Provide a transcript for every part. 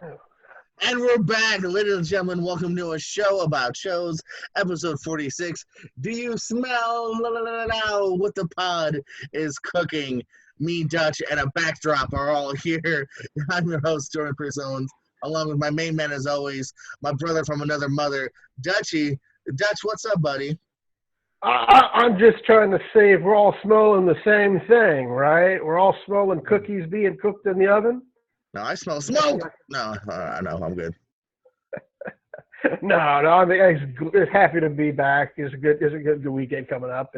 And we're back, ladies and gentlemen. Welcome to a show about shows, episode 46. Do you smell what the pod is cooking? Me, Dutch, and a backdrop are all here. I'm your host, Jordan Chris Owens, along with my main man, as always, my brother from another mother, Dutchy. Dutch, what's up, buddy? I'm just trying to say if we're all smelling the same thing, right? We're all smelling cookies being cooked in the oven. No, I smell smoke. No, no, I'm good. No, I mean, it's happy to be back. It's a good weekend coming up.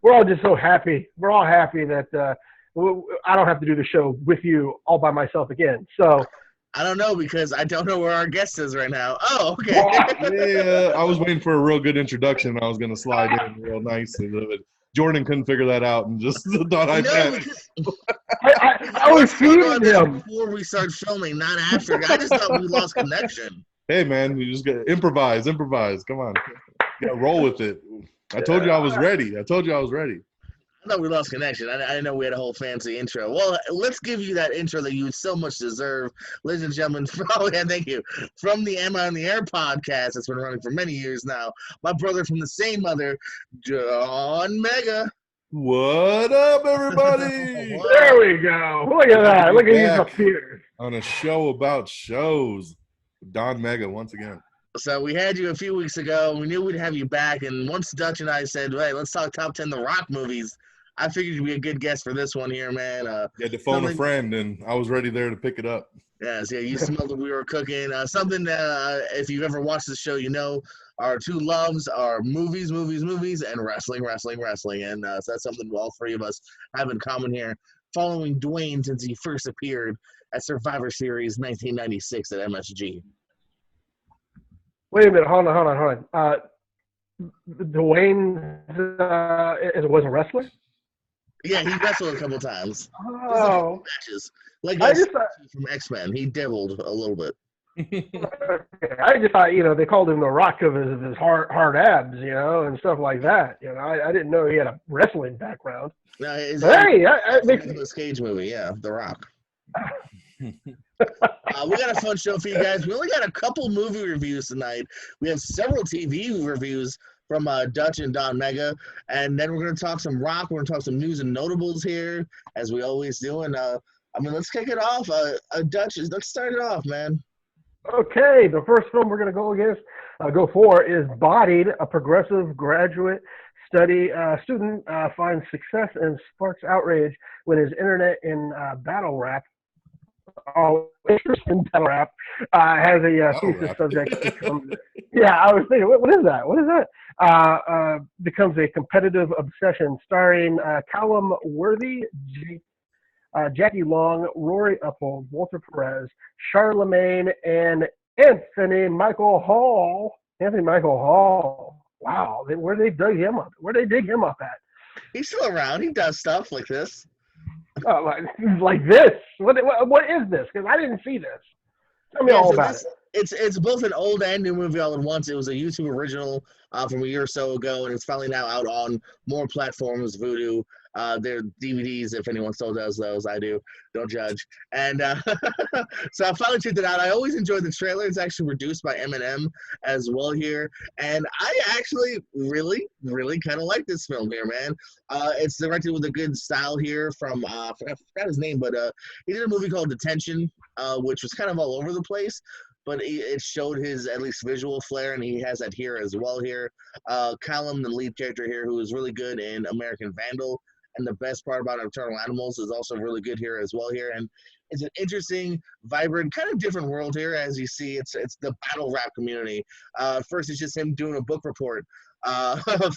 We're all just so happy. We're all happy that I don't have to do the show with you all by myself again. So I don't know because I don't know where our guest is right now. Oh, okay. Yeah, I was waiting for a real good introduction. I was going to slide in real nicely, but Jordan couldn't figure that out and just thought I meant. I was feeding him before we start filming, not after. I just thought we lost connection. Hey, man, we just got to improvise. Come on. You got to roll with it. I told you I was ready. I thought we lost connection. I didn't know we had a whole fancy intro. Well, let's give you that intro that you so much deserve. Ladies and gentlemen, thank you. From the Emma on the Air podcast that's been running for many years now, my brother from the same mother, John Mega. What up, everybody? There we go. Look at that. Look at you up here. On a show about shows. Don Mega once again. So we had you a few weeks ago. We knew we'd have you back. And once Dutch and I said, hey, let's talk top 10 The Rock movies, I figured you'd be a good guest for this one here, man. You had to phone a friend, and I was ready there to pick it up. Yes, yeah, you smelled that we were cooking. Something that, if you've ever watched the show, you know our two loves are movies, and wrestling. And so that's something all three of us have in common here. Following Dwayne since he first appeared at Survivor Series 1996 at MSG. Wait a minute. Hold on. Dwayne was a wrestler? Yeah, he wrestled a couple times. Oh. Matches. Like from X-Men. He dabbled a little bit. I just thought, they called him the Rock of his hard abs, and stuff like that. I didn't know he had a wrestling background. No, it's Nicolas Cage movie, yeah, The Rock. We got a fun show for you guys. We only got a couple movie reviews tonight. We have several TV reviews from Dutch and Don Mega, and then we're going to talk some rock. We're going to talk some news and notables here, as we always do. And let's kick it off. Dutch, let's start it off, man. Okay, the first film we're going to go for is Bodied, a progressive graduate student finds success and sparks outrage when his internet in battle rap. Oh, interesting battle rap has a thesis subject. I was thinking, what is that? What is that? Becomes a competitive obsession, starring Callum Worthy, Jackie Long, Rory Uphold, Walter Perez, Charlemagne, and Anthony Michael Hall. Wow, where they dig him up? Where they dig him up at? He's still around. He does stuff like this. Like this? What is this? Because I didn't see this. Tell me all about it. It's both an old and new movie all at once. It was a YouTube original from a year or so ago, and it's finally now out on more platforms. Vudu, they're DVDs. If anyone still does those, I do. Don't judge. And so I finally checked it out. I always enjoy the trailer. It's actually produced by Eminem as well here, and I actually really, really kind of like this film here, man. It's directed with a good style here from I forgot his name, but he did a movie called Detention, which was kind of all over the place. But it showed his at least visual flair, and he has that here as well here. Callum, the lead character here, who is really good in American Vandal, and the best part about Nocturnal Animals is also really good here as well here. And it's an interesting, vibrant, kind of different world here. As you see, it's the battle rap community. First, it's just him doing a book report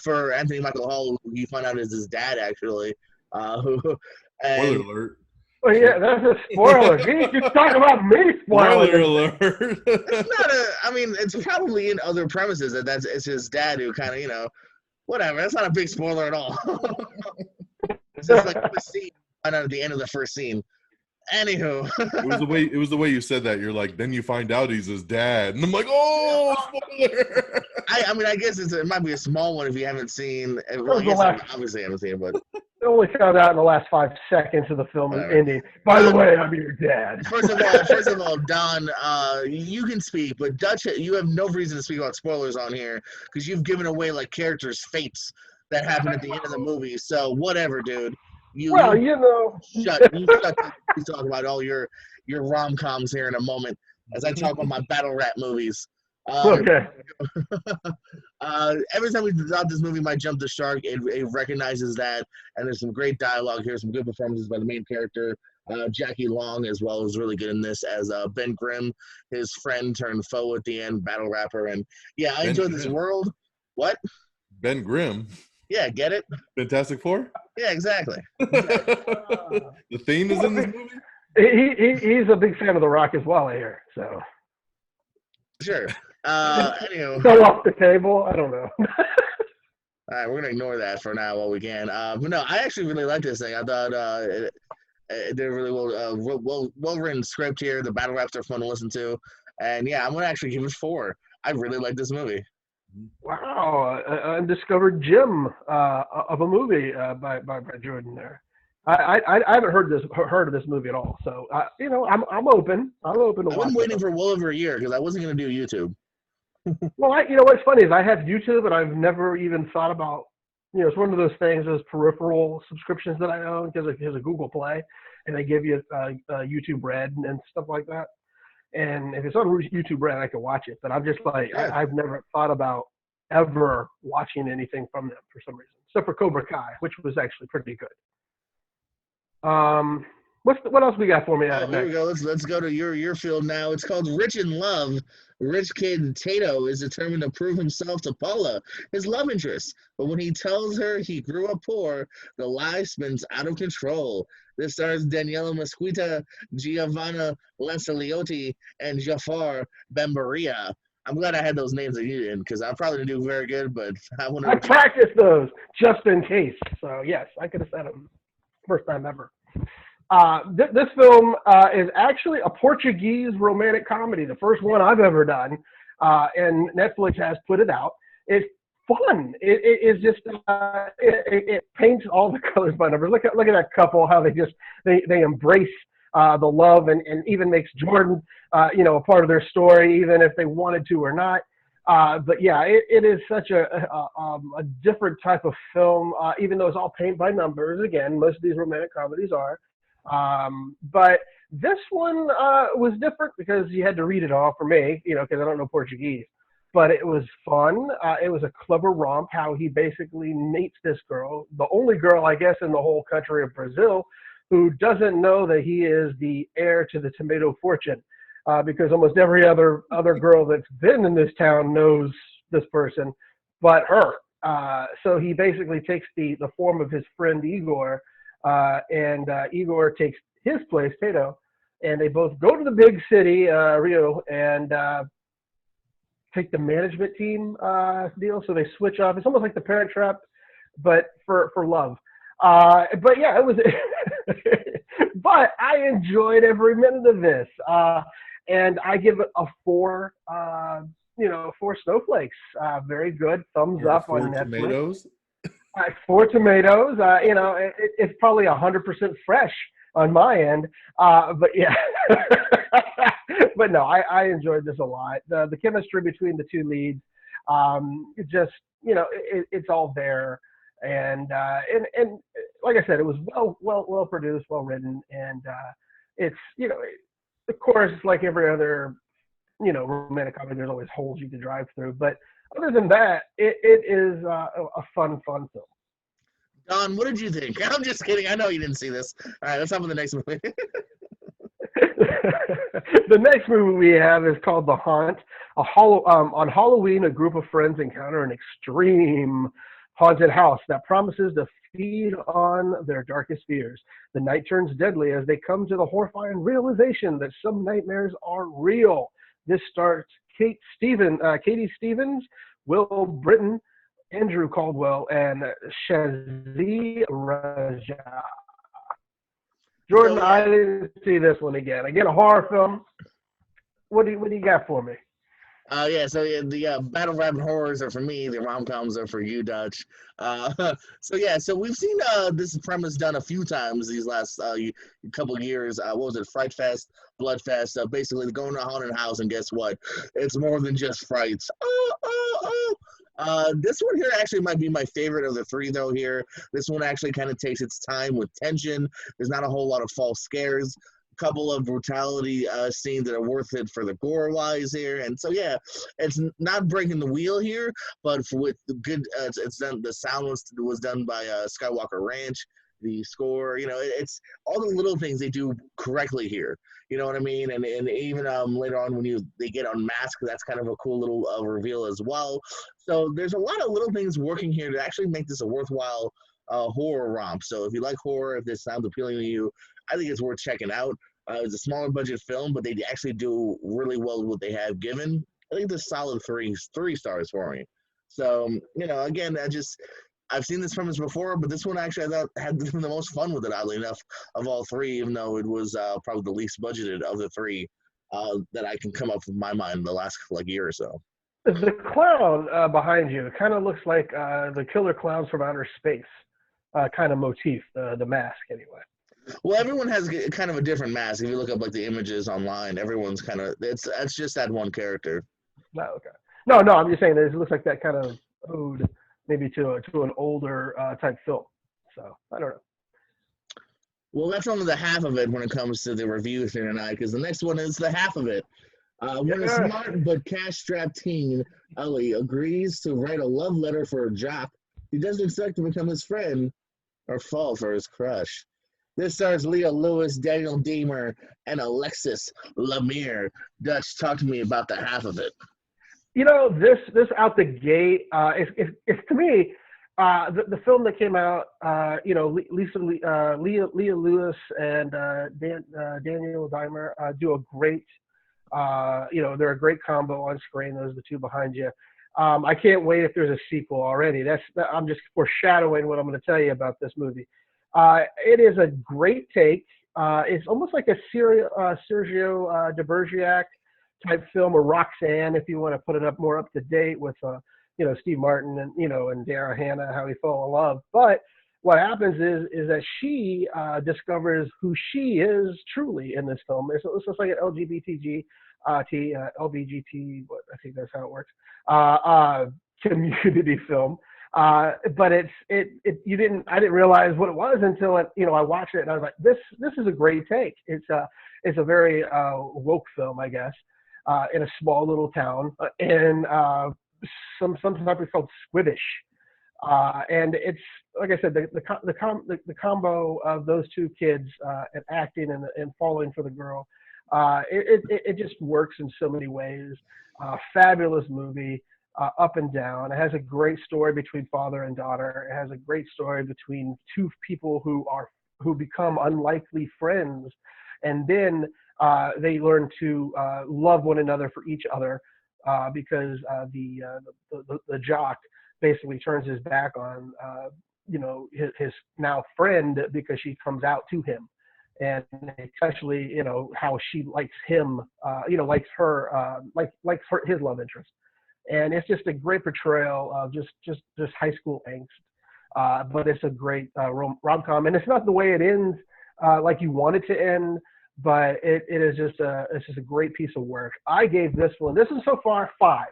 for Anthony Michael Hall, who you find out is his dad, actually. Spoiler alert. Well, yeah, that's a spoiler. You talk about me spoiling. Spoiler alert. It's probably in other premises that it's his dad who kind of, whatever. That's not a big spoiler at all. It's just like the scene, find out at the end of the first scene. Anywho. It was the way you said that. You're like, then you find out he's his dad. And I'm like, oh, spoiler. I guess it might be a small one if you haven't seen. Well, obviously I haven't seen it, but I only found out in the last 5 seconds of the film Whatever. ending. By the way, I'm your dad. First of all, Don, you can speak, but Dutch, you have no reason to speak about spoilers on here because you've given away like characters' fates that happen at the end of the movie. So whatever, dude. Well, you know. You shut. You talk about all your rom-coms here in a moment as I talk about my battle rap movies. Okay. Every time we thought this movie might jump the shark, it recognizes that, and there's some great dialogue here, some good performances by the main character. Jackie Long as well is really good in this as Ben Grimm, his friend turned foe at the end, battle rapper, and yeah, I enjoyed this world. What? Ben Grimm. Yeah, get it? Fantastic Four. Yeah, exactly. The theme is in this movie. He's a big fan of The Rock as well, I hear. So. Sure. Anyway. So off the table. I don't know. All right, we're gonna ignore that for now while we can. But no, I actually really like this thing. I thought it did really well written script here. The battle raps are fun to listen to, and yeah, I'm gonna actually give it 4. I really like this movie. Wow, undiscovered gem of a movie by Jordan there. I haven't heard of this movie at all. So you know, I'm open. I'm open to. I've been waiting for well over a year because I wasn't gonna do YouTube. Well, you know what's funny is I have YouTube, and I've never even thought about. You know, it's one of those things, those peripheral subscriptions that I own because there's a Google Play, and they give you YouTube Red and stuff like that. And if it's on YouTube Red, I can watch it. But I'm just like, Yeah. I've never thought about ever watching anything from them for some reason, except for Cobra Kai, which was actually pretty good. What else we got for me? Here we go. Let's go to your field now. It's called Rich in Love. Rich kid Tato is determined to prove himself to Paula, his love interest. But when he tells her he grew up poor, the lie spins out of control. This stars Daniela Mesquita, Giovanna Lanceliotti, and Jafar Bambaria. I'm glad I had those names that you didn't because I'm probably going to do very good, but I want to. I practiced those just in case. So, yes, I could have said them first time ever. This film is actually a Portuguese romantic comedy, the first one I've ever done, and Netflix has put it out. It's fun. It is just it paints all the colors by numbers. Look at that couple, how they embrace the love and even makes Jordan a part of their story, even if they wanted to or not. But yeah, it is such a different type of film, even though it's all paint by numbers. Again, most of these romantic comedies are. But this one was different because you had to read it all for me, because I don't know Portuguese. But it was fun. It was a clever romp how he basically meets this girl, the only girl, I guess, in the whole country of Brazil, who doesn't know that he is the heir to the tomato fortune. Because almost every other girl that's been in this town knows this person, but her. So he basically takes the form of his friend Igor, and Igor takes his place, Tato, and they both go to the big city, Rio, and take the management team deal. So they switch off. It's almost like The Parent Trap, but for love. But yeah, it was. But I enjoyed every minute of this. And I give it a 4, 4 snowflakes. Very good. Thumbs up on Netflix. Tomatoes? 4 tomatoes. It's probably 100% fresh on my end. But yeah. But no, I enjoyed this a lot. The chemistry between the two leads, it's all there. And like I said, it was well produced, well written, and it's of course, like every other romantic comedy, there's always holes you can drive through. But other than that, it is a fun film. Don, what did you think? I'm just kidding. I know you didn't see this. All right, let's have the next movie. The next movie we have is called The Haunt. On Halloween, a group of friends encounter an extreme haunted house that promises to feed on their darkest fears. The night turns deadly as they come to the horrifying realization that some nightmares are real. This stars Katie Stevens, Will Britton, Andrew Caldwell, and Shazia Raja. Jordan, I didn't see this one again. Again, a horror film. What do you got for me? The battle rap horrors are for me. The rom-coms are for you, Dutch. So we've seen this premise done a few times these last couple of years. What was it? Fright Fest, Blood Fest. Basically, going to a haunted house, and guess what? It's more than just frights. This one here actually might be my favorite of the three, though. Here, this one actually kind of takes its time with tension. There's not a whole lot of false scares. Couple of brutality scenes that are worth it for the gore wise here, and so yeah, it's not breaking the wheel here, but with the good, it's done. The sound was done by Skywalker Ranch. The score, it's all the little things they do correctly here. You know what I mean? And even later on when they get unmasked, that's kind of a cool little reveal as well. So there's a lot of little things working here to actually make this a worthwhile horror romp. So if you like horror, if this sounds appealing to you, I think it's worth checking out. It's a smaller budget film, but they actually do really well with what they have given. I think the solid three stars for me. So, again, I've seen this premise before, but this one actually I thought had the most fun with it, oddly enough, of all three, even though it was probably the least budgeted of the three that I can come up with in my mind the last year or so. The clown behind you kind of looks like the killer clowns from outer space kind of motif, the mask anyway. Well, everyone has kind of a different mask. If you look up the images online, everyone's kind of that's just that one character. No, okay. No, I'm just saying that it looks like that kind of ode maybe to an older type film. So I don't know. Well, that's only the half of it when it comes to the review here tonight, because the next one is the half of it. When a smart but cash-strapped teen, Ellie, agrees to write a love letter for a jock, he doesn't expect to become his friend or fall for his crush. This stars Leah Lewis, Daniel Deemer, and Alexis Lemire. Dutch, talk to me about the half of it. This out the gate, if to me, the film that came out, Leah Lewis and Daniel Deemer do a great, they're a great combo on screen. Those are the two behind you. I can't wait if there's a sequel already. I'm just foreshadowing what I'm going to tell you about this movie. It is a great take. It's almost like a Sergio de Bergerac type film, or Roxanne, if you want to put it up more up to date with, Steve Martin and Daryl Hannah, how he fell in love. But what happens is that she discovers who she is truly in this film. It's just like an LBGT, I think that's how it works, community film. But I didn't realize what it was until I watched it, and I was like, this is a great take. It's a very woke film, I guess, in a small little town, and sometimes it's called Squiddish, and it's like I said, the combo of those two kids and acting and falling for the girl, it just works in so many ways. Fabulous movie. Up and down. It has a great story between father and daughter. It has a great story between two people who become unlikely friends, and then they learn to love one another for each other because the jock basically turns his back on his now friend because she comes out to him, and especially how she likes him, likes her, his love interest. And it's just a great portrayal of just high school angst. But it's a great rom-com, and it's not the way it ends like you want it to end, but it's just a great piece of work. I gave this one. This is so far 5.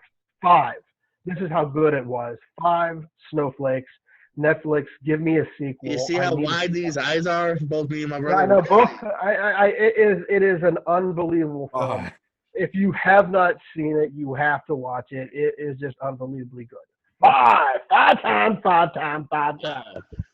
This is how good it was. 5 snowflakes. Netflix, give me a sequel. You see how wide these eyes are, both me and my brother. Yeah, I know both. It is an unbelievable film. If you have not seen it, you have to watch it. It is just unbelievably good. 5 times.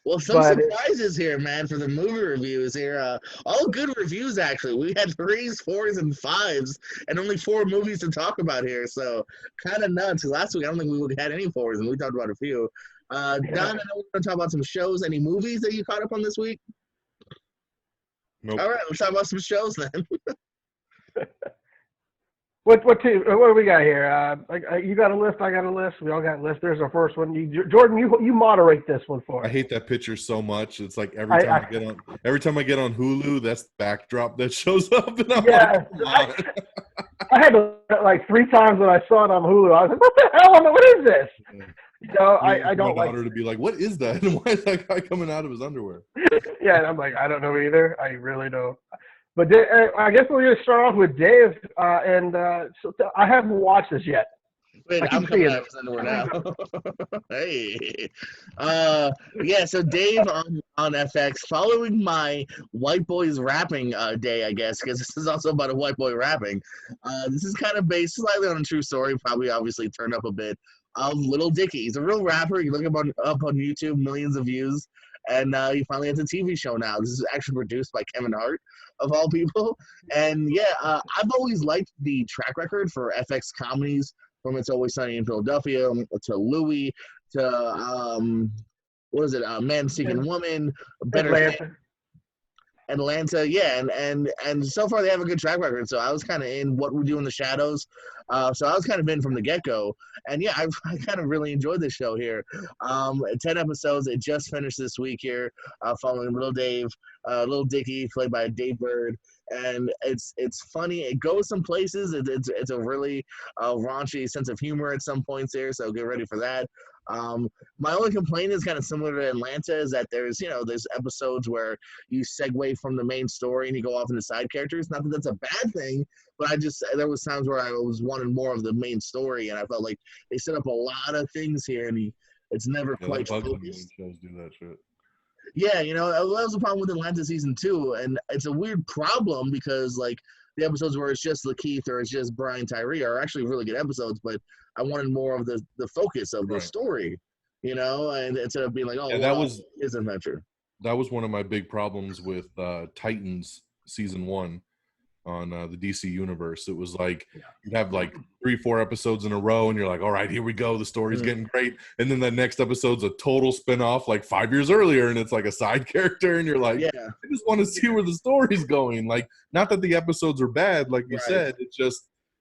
Well, some surprises here, man, for the movie reviews here. All good reviews, actually. We had 3s, 4s, and 5s, and only 4 movies to talk about here. So kind of nuts. Last week, I don't think we had any 4s, and we talked about a few. Don, I know we're going to talk about some shows. Any movies that you caught up on this week? Nope. All right, let's talk about some shows then. What do we got here? You got a list. I got a list. We all got a list. There's our first one. Jordan, you moderate this one for us. I hate that picture so much. It's like every time I get on Hulu, that's the backdrop that shows up, and I'm like, I had to, like 3 times when I saw it on Hulu. I was like, "What the hell? What is this?" You know, I don't my like. daughter to be like, "What is that? And why is that guy coming out of his underwear?" Yeah, and I'm like, I don't know either. I really don't. But I guess we're gonna start off with Dave, so I haven't watched this yet. Wait, I I'm keep coming seeing out of it. his underwear now. Hey. Yeah, so Dave on FX, following my white boys rapping day, I guess, because this is also about a white boy rapping. This is kind of based slightly on a true story, probably obviously turned up a bit, of Little Dicky. He's a real rapper. You look him up on YouTube, millions of views. And he finally has a TV show now. This is actually produced by Kevin Hart, of all people. And yeah, I've always liked the track record for FX comedies, from It's Always Sunny in Philadelphia to Louie to what is it? Man Seeking Woman, Better Atlanta. Atlanta, yeah, and so far they have a good track record. So I was kind of in What We Do in the Shadows. So I was kind of in from the get go, and yeah, I kind of really enjoyed this show here. 10 episodes. It just finished this week here, following Little Dicky, played by Dave Bird, and it's funny. It goes some places. It's a really raunchy sense of humor at some points here. So get ready for that. My only complaint is kind of similar to Atlanta, is that there's episodes where you segue from the main story and you go off into side characters. Not that that's a bad thing, but there was times where I was wanting more of the main story, and I felt like they set up a lot of things here, and it's never quite that bugs me when focused. shows do that shit. Yeah, that was the problem with Atlanta season 2, and it's a weird problem because like the episodes where it's just Lakeith or it's just Brian Tyree are actually really good episodes, but I wanted more of the focus of the story, and instead of being like, Yeah, that was his adventure. That was one of my big problems with Titans season 1 on the DC universe. It was like you'd have like 3-4 episodes in a row, and you're like, all right, here we go, the story's getting great, and then the next episode's a total spin-off like 5 years earlier, and it's like a side character, and you're like, I just want to see where the story's going. Like, not that the episodes are bad, like you said,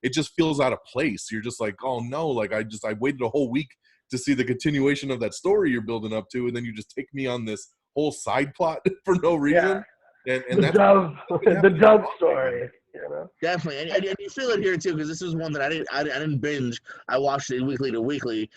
it just feels out of place. You're just like, oh no, like I waited a whole week to see the continuation of that story you're building up to, and then you just take me on this whole side plot for no reason. And the Dove story. Definitely, and you feel it here too, because this is one that I didn't binge. I watched it weekly to weekly,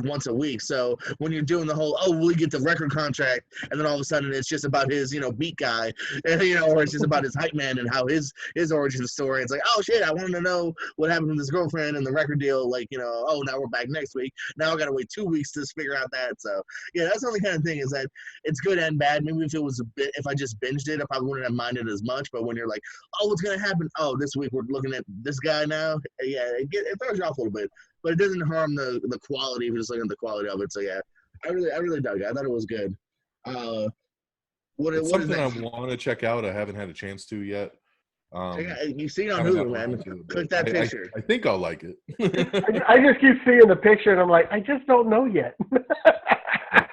once a week. So when you're doing the whole, we get the record contract, and then all of a sudden it's just about his, beat guy, and, or it's just about his hype man and how his origin story. It's like, oh shit, I wanted to know what happened with his girlfriend and the record deal. Like, now we're back next week. Now I got to wait 2 weeks to figure out that. So yeah, that's the only kind of thing, is that it's good and bad. Maybe if I just binged it, I probably wouldn't have minded as much. But when you're like, what's gonna happen? This week we're looking at this guy now. Yeah, it throws you off a little bit, but it doesn't harm the quality if you're just looking at the quality of it. So yeah, I really dug it. I thought it was good. It's something I want to check out. I haven't had a chance to yet. You see it on Hulu, man. Click that picture. I think I'll like it. I just keep seeing the picture, and I'm like, I just don't know yet.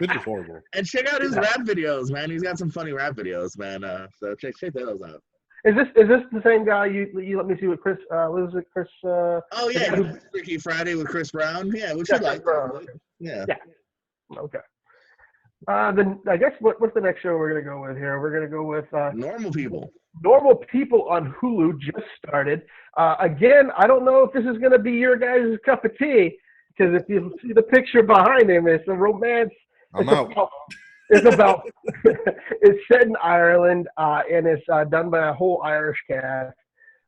It's horrible. And check out his rap videos, man. He's got some funny rap videos, man. So check those out. Is this the same guy you let me see with Chris? What is it, Chris? Oh yeah, Freaky Friday with Chris Brown. Yeah, which you like? Yeah. Okay. Then I guess what's the next show we're gonna go with here? We're gonna go with Normal People. Normal People on Hulu just started. Again, I don't know if this is gonna be your guys' cup of tea, because if you see the picture behind him, it's a romance. I'm out. It's about it's set in Ireland, and it's done by a whole Irish cast.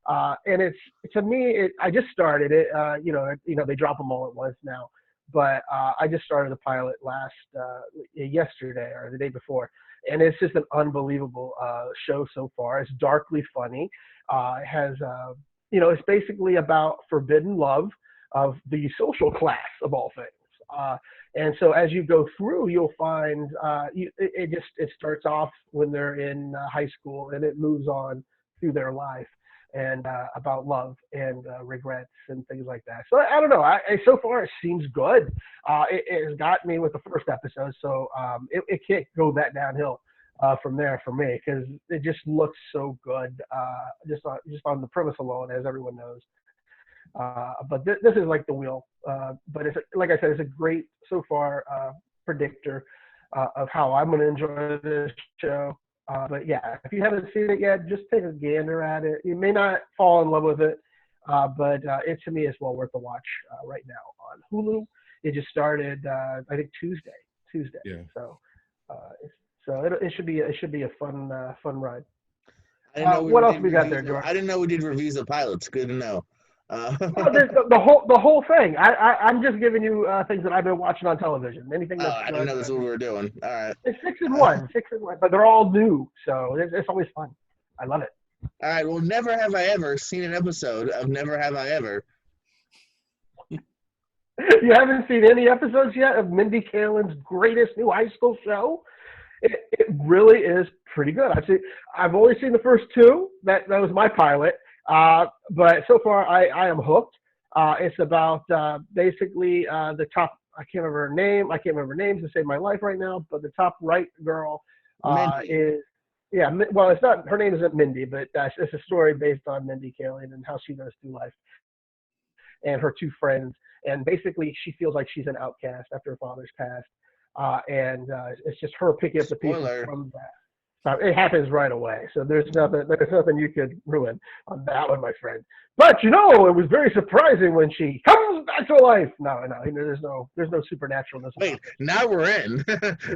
And it's, to me, I just started it. They drop them all at once now, but I just started the pilot yesterday or the day before, and it's just an unbelievable show so far. It's darkly funny. It has it's basically about forbidden love of the social class of all things. And so as you go through, you'll find it starts off when they're in high school, and it moves on through their life, and about love and regrets and things like that. So I don't know. So far it seems good. It has got me with the first episode, so it can't go that downhill from there for me, because it just looks so good, just on the premise alone, as everyone knows. But this is like the wheel. But it's, like I said, it's a great, so far, predictor of how I'm going to enjoy this show. But yeah, if you haven't seen it yet, just take a gander at it. You may not fall in love with it, But it to me is well worth a watch right now on Hulu. It just started, I think Tuesday. Yeah. So, it should be a fun ride. I didn't know we What else did we got there, reviews. George? I didn't know we did reviews of pilots. Good to know. Well, the whole thing. I'm just giving you things that I've been watching on television. Anything Oh, that's I didn't know that's what we were doing. All right. it's 6 and 1, 6 and 1, but they're all new, so it's always fun. I love it. All right. Well, never have I ever seen an episode of Never Have I Ever. You haven't seen any episodes yet of Mindy Kaling's greatest new high school show? It really is pretty good. I've only seen the first two. That was my pilot. But so far I am hooked. It's about basically the top. I can't remember her name. I can't remember names to save my life right now. But the top right girl is well, it's not. Her name isn't Mindy, but it's a story based on Mindy Kaling and how she goes through life and her two friends. And basically, she feels like she's an outcast after her father's passed. And it's just her picking up the pieces from that. It happens right away, so there's nothing you could ruin on that one, my friend. But it was very surprising when she comes back to life. No, there's no supernaturalness. Wait, now we're in.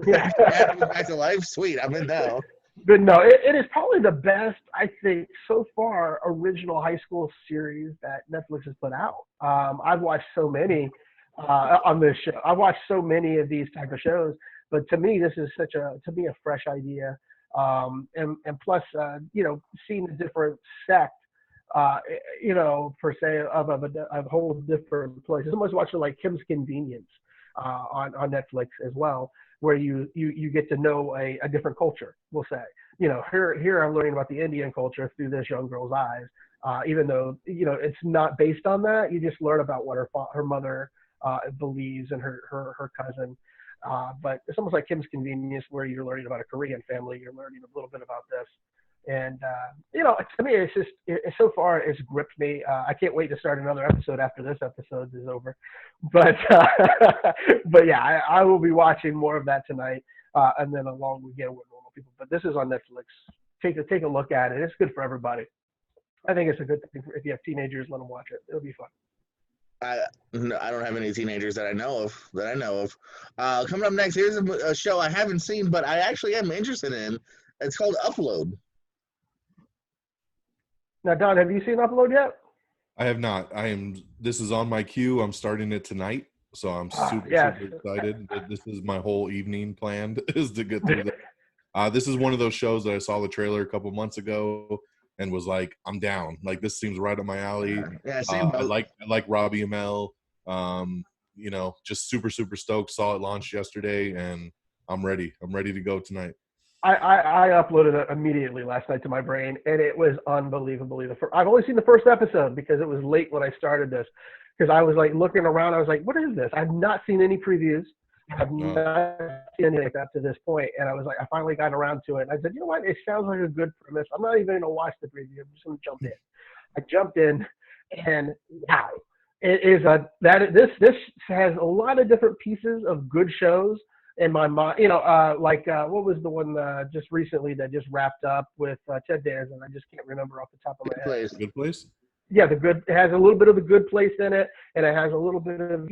Yeah. Back to life. Sweet, I'm in now. But no, it is probably the best, I think, so far, original high school series that Netflix has put out. I've watched so many on this show. I've watched so many of these type of shows, but to me, this is a fresh idea. And plus, seeing a different sect, per se, of a whole different place. I'm always watching like Kim's Convenience on Netflix as well, where you get to know a different culture, we'll say. Here I'm learning about the Indian culture through this young girl's eyes, even though, it's not based on that. You just learn about what her mother believes and her cousin. But it's almost like Kim's Convenience, where you're learning about a Korean family. You're learning a little bit about this. And, to me, so far it's gripped me. I can't wait to start another episode after this episode is over. But, yeah, I will be watching more of that tonight. And then along with normal people. But this is on Netflix. Take a look at it. It's good for everybody. I think it's a good thing. If you have teenagers, let them watch it. It'll be fun. I don't have any teenagers that I know of. Coming up next, here's a show I haven't seen, but I actually am interested in. It's called Upload. Now, Don, have you seen Upload yet? I have not. This is on my queue. I'm starting it tonight, so I'm super excited. This is my whole evening planned is to get through that. This is one of those shows that I saw the trailer a couple months ago and was like, I'm down. Like, this seems right up my alley. Yeah, same. I like Robbie Amell. Just super, super stoked. Saw it launch yesterday, and I'm ready. I'm ready to go tonight. I uploaded it immediately last night to my brain, and it was unbelievably. I've only seen the first episode because it was late when I started this. Because I was like looking around, I was like, "What is this?" I've not seen any previews. I've not seen anything like that to this point, and I was like, I finally got around to it. And I said, "You know what? It sounds like a good premise. I'm not even going to watch the preview. I'm just going to jump in." I jumped in, and wow, it is this has a lot of different pieces of good shows. In my mind, what was the one just recently that just wrapped up with Ted Danson? I just can't remember off the top of my head. Good Place. Yeah, it has a little bit of The Good Place in it, and it has a little bit of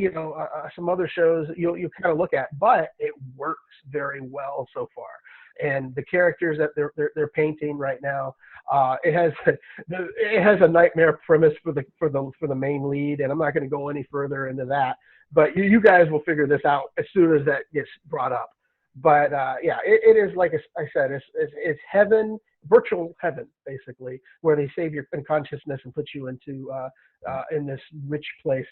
some other shows you kind of look at, but it works very well so far. And the characters that they're painting right now, it has a nightmare premise for the main lead, and I'm not going to go any further into that. But you guys will figure this out as soon as that gets brought up. But it is, like I said, it's heaven, virtual heaven, basically, where they save your consciousness and put you into in this rich place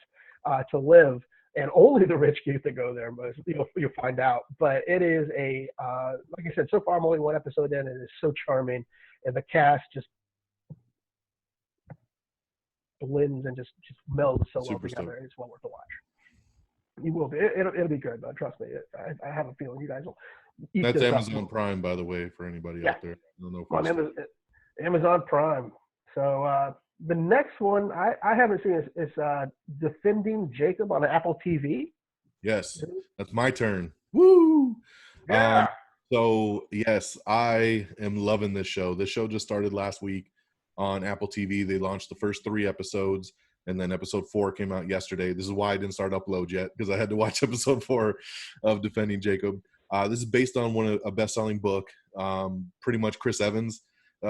to live. And only the rich get to go there, but you'll find out. But it is like I said, so far I'm only one episode in, and it is so charming, and the cast just blends and just melds so well together. It's well worth a watch. You will be. It'll be good, but trust me. I have a feeling you guys will. That's Amazon Prime, by the way, for anybody out there. I don't know on Amazon Prime. So the next one I haven't seen is Defending Jacob on Apple TV. Yes, that's my turn. Woo! Yeah. So yes, I am loving this show. This show just started last week. on Apple TV. They launched the first 3 episodes, and then episode 4 came out yesterday. This is why I didn't start upload yet, because I had to watch episode 4 of Defending Jacob. This is based on a best-selling book. Pretty much Chris Evans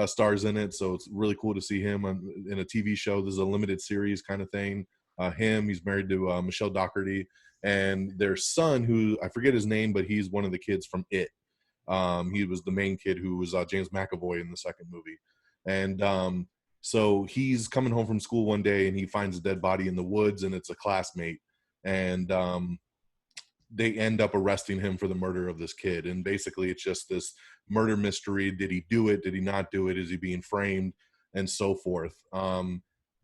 stars in it, so it's really cool to see him in a TV show. This is a limited series kind of thing. He's married to Michelle Dockery, and their son, who I forget his name, but he's one of the kids from It. He was the main kid who was James McAvoy in the second movie. And so he's coming home from school one day, and he finds a dead body in the woods, and it's a classmate. And they end up arresting him for the murder of this kid. And basically it's just this murder mystery. Did he do it? Did he not do it? Is he being framed? And so forth.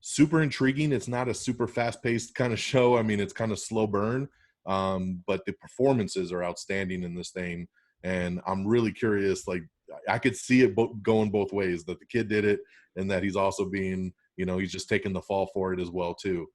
Super intriguing. It's not a super fast-paced kind of show. I mean, it's kind of slow burn, but the performances are outstanding in this thing. And I'm really curious, like, I could see it going both ways, that the kid did it and that he's also being, he's just taking the fall for it as well, too.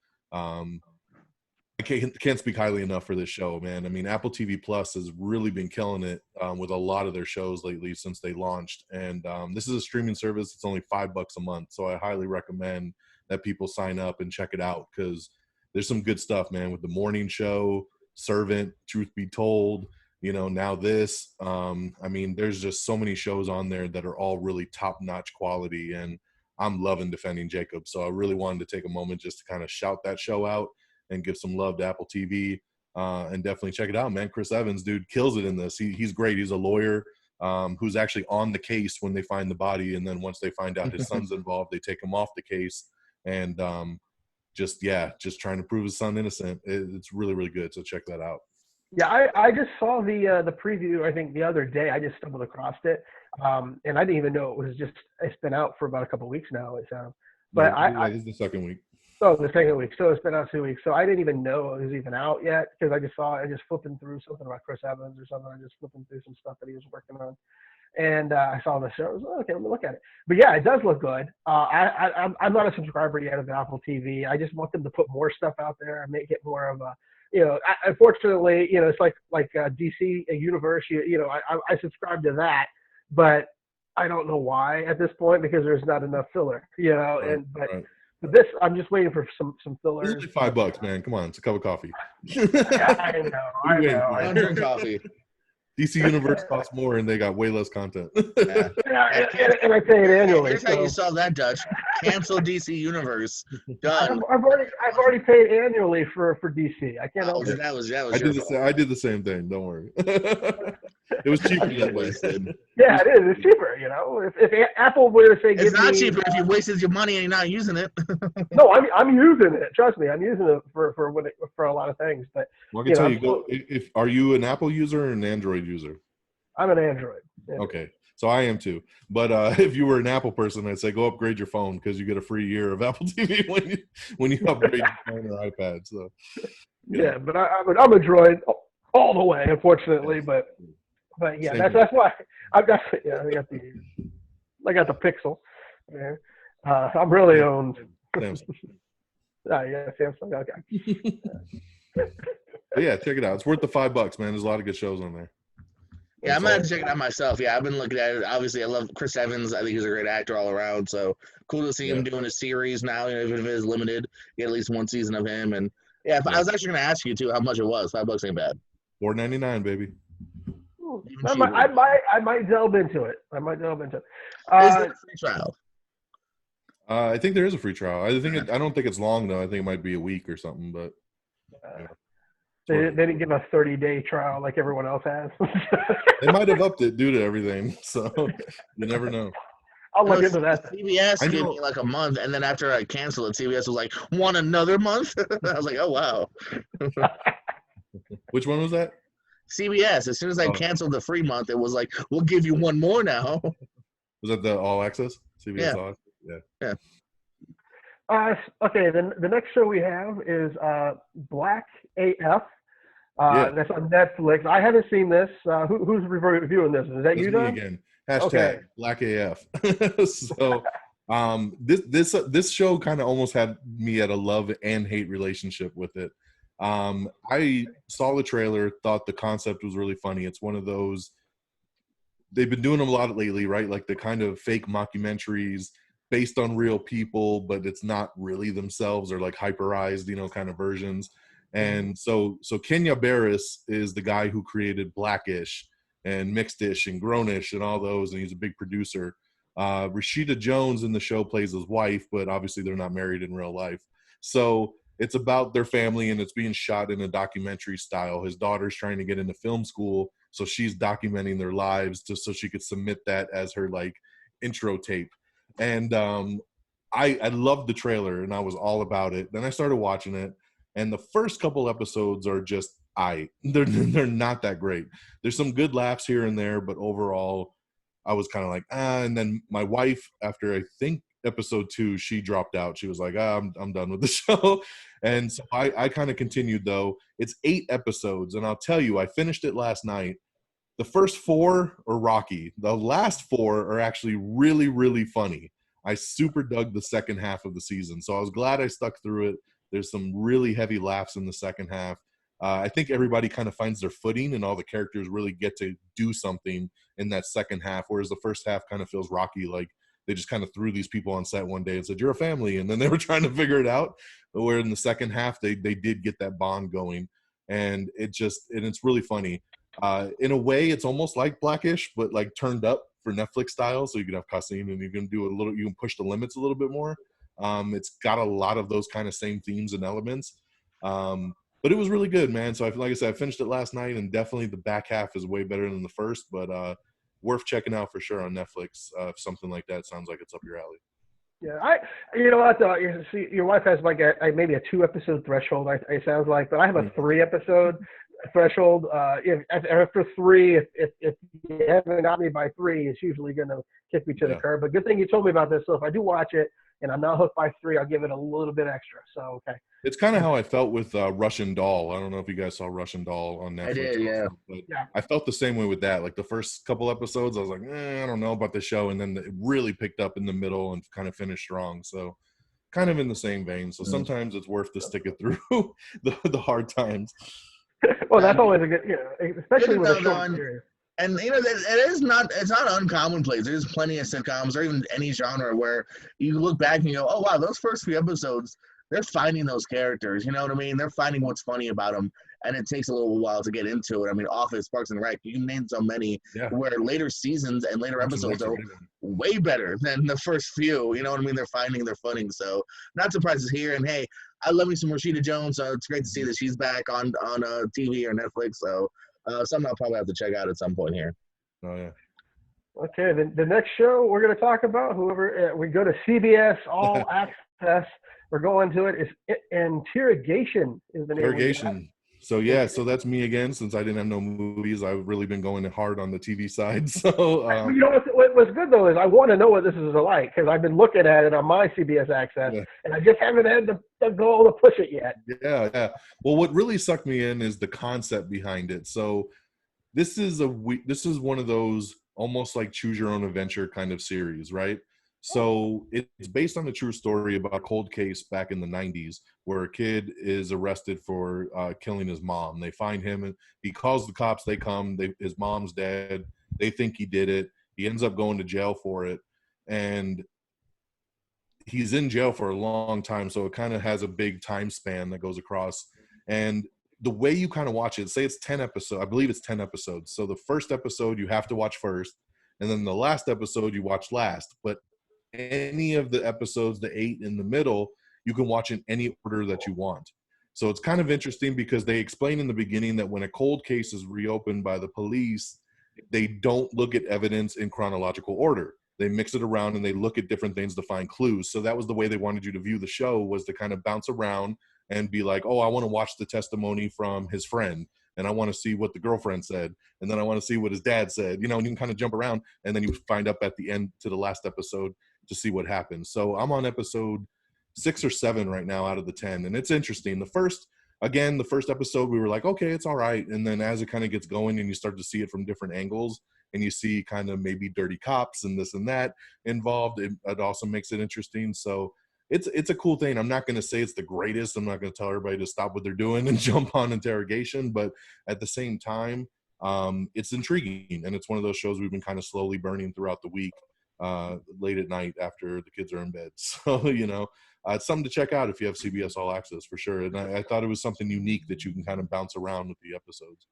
I can't speak highly enough for this show, man. I mean, Apple TV Plus has really been killing it with a lot of their shows lately since they launched. And this is a streaming service. It's only $5 a month. So I highly recommend that people sign up and check it out, because there's some good stuff, man, with The Morning Show, Servant, Truth Be Told, now this. I mean, there's just so many shows on there that are all really top-notch quality, and I'm loving Defending Jacob. So I really wanted to take a moment just to kind of shout that show out and give some love to Apple TV, and definitely check it out, man. Chris Evans, dude, kills it in this. He's great. He's a lawyer who's actually on the case when they find the body, and then once they find out his son's involved, they take him off the case, and just trying to prove his son innocent. It's really, really good, so check that out. Yeah, I just saw the preview, I think, the other day. I just stumbled across it, and I didn't even know it's been out for about a couple of weeks now. But this is the second week. Oh, the second week. So it's been out 2 weeks. So I didn't even know it was even out yet, because I just flipping through something about Chris Evans or something. I just flipping through some stuff that he was working on. And I saw the show. I was like, okay, let me look at it. But yeah, it does look good. I'm not a subscriber yet of the Apple TV. I just want them to put more stuff out there and make it more of a, unfortunately, it's like DC Universe. I subscribe to that, but I don't know why at this point, because there's not enough filler. Right. But this, I'm just waiting for some fillers. It's only $5, man. Come on, it's a cup of coffee. Yeah, I know. I don't drink coffee. DC Universe costs more, and they got way less content. Yeah, and I pay it annually. Here's how you solve that, Dutch. Cancel DC Universe. Done. I've already paid annually for DC. I can't help it. That was I did the same thing. Don't worry. It was cheaper that way. Yeah, it is. It's cheaper. If Apple were to say, it's not cheaper if you wasted your money and you're not using it. No, I'm using it. Trust me, I'm using it for a lot of things. But well, I can tell you, are you an Apple user or an Android user? I'm an Android. Yeah. Okay, so I am too. But if you were an Apple person, I'd say go upgrade your phone, because you get a free year of Apple TV when you upgrade your phone or iPad. So yeah, but I'm a Droid all the way, unfortunately. But yeah, that's why I got the Pixel. Yeah. I'm really on Samsung. Samsung. Okay. But yeah, check it out. It's worth the $5, man. There's a lot of good shows on there. Yeah, I'm gonna have to check it out myself. Yeah, I've been looking at it. Obviously, I love Chris Evans. I think he's a great actor all around. So cool to see him doing a series now, even if it is limited. Get at least one season of him. And yeah, I was actually gonna ask you too how much it was. $5 ain't bad. $4.99, baby. I might delve into it. Is it a free trial? I think there is a free trial. I don't think it's long though. I think it might be a week or something. But they didn't give a 30-day trial like everyone else has. They might have upped it due to everything. So you never know. I'll look into that. CBS gave me like a month, and then after I canceled it, CBS was like, "Want another month?" I was like, "Oh wow." Which one was that? CBS. As soon as I canceled the free month, it was like, "We'll give you one more now." Was that the All Access? CBS All Access? Yeah. Okay, then the next show we have is Black AF. That's on Netflix. I haven't seen this. Who's reviewing this? Is that you, Don? Again. Hashtag Black AF. So this show kind of almost had me at a love and hate relationship with it. I saw the trailer, thought the concept was really funny. It's one of those, they've been doing them a lot lately, right? Like the kind of fake mockumentaries based on real people, but it's not really themselves, or like hyperized, kind of versions. And so Kenya Barris is the guy who created Blackish and Mixedish and Grownish and all those, and he's a big producer. Rashida Jones in the show plays his wife, but obviously they're not married in real life. So it's about their family, and it's being shot in a documentary style. His daughter's trying to get into film school, so she's documenting their lives just so she could submit that as her like intro tape. And I loved the trailer, and I was all about it. Then I started watching it, and the first couple episodes are just they're not that great. There's some good laughs here and there, but overall, I was kind of like, And then my wife, after I think episode 2, she dropped out. She was like, I'm done with the show. And so I kind of continued, though. It's 8 episodes, and I'll tell you, I finished it last night. The first 4 are rocky. The last 4 are actually really, really funny. I super dug the second half of the season, so I was glad I stuck through it. There's some really heavy laughs in the second half. I think everybody kind of finds their footing, and all the characters really get to do something in that second half, whereas the first half kind of feels rocky, like they just kind of threw these people on set one day and said, you're a family, and then they were trying to figure it out. But where in the second half, they did get that bond going, and it's really funny. In a way, it's almost like Blackish, but like turned up for Netflix style, so you can have cussing, and you can push the limits a little bit more. It's got a lot of those kind of same themes and elements. But it was really good, man. So like I said, I finished it last night, and definitely the back half is way better than the first, but worth checking out for sure on Netflix. If something like that sounds like it's up your alley. Yeah, I thought your wife has like maybe a 2-episode threshold. It sounds like, but I have a 3-episode threshold. If after 3, if you haven't got me by 3, it's usually going to kick me to the curb. But good thing you told me about this. So if I do watch it and I'm not hooked by 3, I'll give it a little bit extra. So okay. It's kind of how I felt with Russian Doll. I don't know if you guys saw Russian Doll on Netflix. I did, yeah. But I felt the same way with that. Like the first couple episodes, I was like, I don't know about the show. And then it really picked up in the middle and kind of finished strong. So kind of in the same vein. So sometimes it's worth to stick it through the hard times. Well, that's always a good, especially with a short series. And it's not uncommonplace. There's plenty of sitcoms or even any genre where you look back and you go, oh wow, those first few episodes, they're finding those characters. You know what I mean? They're finding what's funny about them, and it takes a little while to get into it. I mean, Office, Parks and Rec, you can name so many where later seasons and later episodes are way better than the first few. You know what I mean? They're finding their footing. So not surprised to hear. And hey, I love me some Rashida Jones. So it's great to see that she's back on TV or Netflix. So something I'll probably have to check out at some point here. Oh yeah. Okay, the next show we're going to talk about, we go to CBS All Access. We're going to it. It's Interrogation is the name. Interrogation. So so that's me again. Since I didn't have no movies, I've really been going hard on the TV side. So what's good though is I want to know what this is like, because I've been looking at it on my CBS Access, and I just haven't had the goal to push it yet. Yeah. Well, what really sucked me in is the concept behind it. So this is one of those almost like choose your own adventure kind of series, right? So it's based on a true story about a cold case back in the 90s where a kid is arrested for killing his mom. They find him, and he calls the cops. They come. His mom's dead. They think he did it. He ends up going to jail for it. And he's in jail for a long time, so it kind of has a big time span that goes across. And the way you kind of watch it, say it's 10 episodes. I believe it's 10 episodes. So the first episode you have to watch first, and then the last episode you watch last. But any of the episodes, the 8 in the middle, you can watch in any order that you want. So it's kind of interesting because they explain in the beginning that when a cold case is reopened by the police, they don't look at evidence in chronological order. They mix it around and they look at different things to find clues. So that was the way they wanted you to view the show, was to kind of bounce around and be like, oh, I want to watch the testimony from his friend, and I want to see what the girlfriend said, and then I want to see what his dad said, and you can kind of jump around, and then you find up at the end to the last episode to see what happens. So I'm on episode 6 or 7 right now out of the 10, and it's interesting. The first episode, we were like, okay, it's all right. And then as it kind of gets going and you start to see it from different angles, and you see kind of maybe dirty cops and this and that involved, it also makes it interesting. So it's a cool thing. I'm not going to say it's the greatest. I'm not going to tell everybody to stop what they're doing and jump on Interrogation, but at the same time, it's intriguing, and it's one of those shows we've been kind of slowly burning throughout the week. late at night after the kids are in bed. So, it's something to check out if you have CBS All Access for sure. And I thought it was something unique that you can kind of bounce around with the episodes.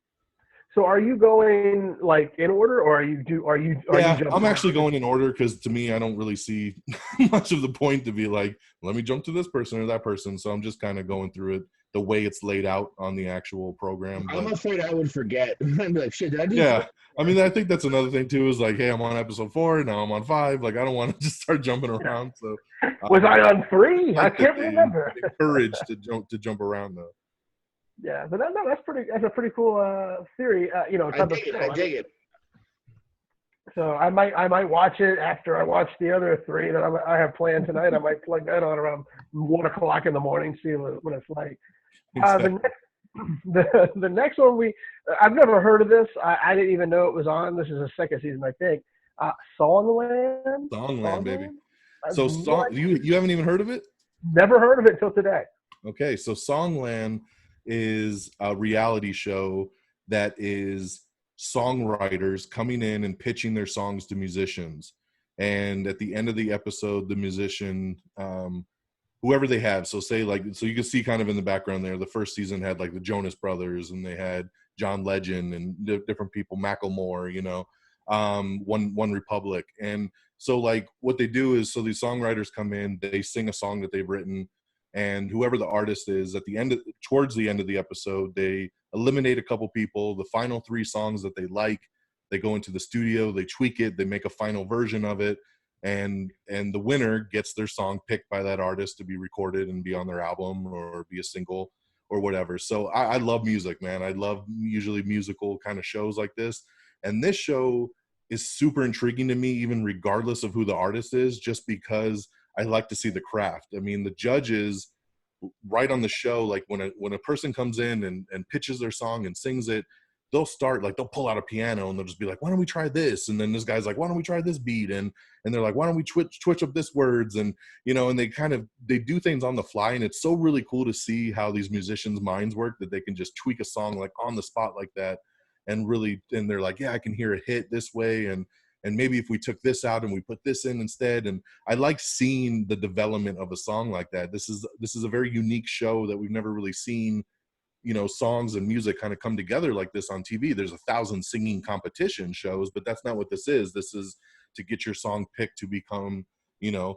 So are you going like in order, or are you I'm actually going in order because to me, I don't really see much of the point to be like, let me jump to this person or that person. So I'm just kind of going through it the way it's laid out on the actual program. I'm afraid I would forget. I'd be like, shit, did I do Yeah. I mean, I think that's another thing too, is like, hey, I'm on episode 4, now I'm on 5. Like, I don't want to just start jumping around. So was I on 3? I can't remember. Encouraged to jump around though. Yeah, but that's a pretty cool theory. I dig it. So I might watch it after I watch the other 3 that I have planned tonight. I might plug that on around 1:00 in the morning, see what it's like. Exactly. The next one I've never heard of this. I didn't even know it was on. This is the 2nd season, I think. Songland. Songland, baby. So you haven't even heard of it? Never heard of it till today. Okay, so Songland is a reality show that is songwriters coming in and pitching their songs to musicians. And at the end of the episode, the musician, whoever they have, so you can see kind of in the background there, the first season had like the Jonas Brothers, and they had John Legend and different people, Macklemore, One Republic. And so like what they do is, so these songwriters come in, they sing a song that they've written, and whoever the artist is, towards the end of the episode, they eliminate a couple people. The final 3 songs that they like, they go into the studio, they tweak it, they make a final version of it, and the winner gets their song picked by that artist to be recorded and be on their album or be a single or whatever. So I love music, man. I love usually musical kind of shows like this. And this show is super intriguing to me, even regardless of who the artist is, just because I like to see the craft. I mean, the judges right on the show, like when a person comes in and pitches their song and sings it, they'll pull out a piano and they'll just be like, why don't we try this? And then this guy's like, why don't we try this beat? And they're like, why don't we twitch up this words? And, and they do things on the fly. And it's so really cool to see how these musicians' minds work, that they can just tweak a song like on the spot like that. And they're like, yeah, I can hear a hit this way. And maybe if we took this out and we put this in instead. And I like seeing the development of a song like that. This is a very unique show that we've never really seen, songs and music kind of come together like this on TV. There's 1,000 singing competition shows, but that's not what this is. This is to get your song picked to become, a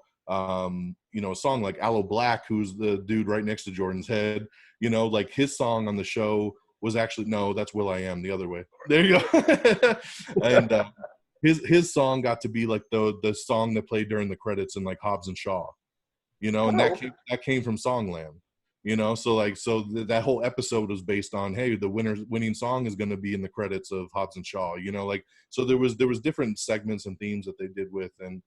song like Aloe Black, who's the dude right next to Jordan's head, like his song on the show was actually, no, that's Will.i.am, the other way. There you go. And his song got to be like the song that played during the credits in like Hobbs and Shaw, and that came from Songland, so that whole episode was based on, hey, the winning song is going to be in the credits of Hobbs and Shaw, so there was different segments and themes that they did with, and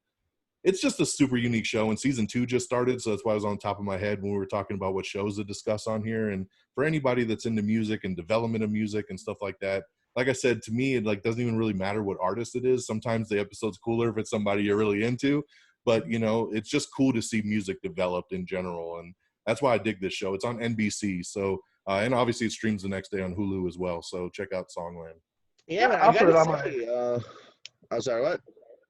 it's just a super unique show. And season 2 just started, so that's why I was on top of my head when we were talking about what shows to discuss on here. And for anybody that's into music and development of music and stuff like that, like I said, to me, it like doesn't even really matter what artist it is. Sometimes the episode's cooler if it's somebody you're really into, but it's just cool to see music developed in general. And that's why I dig this show. It's on NBC. So, and obviously it streams the next day on Hulu as well. So check out Songland. Yeah, but I gotta say, I'm sorry, what?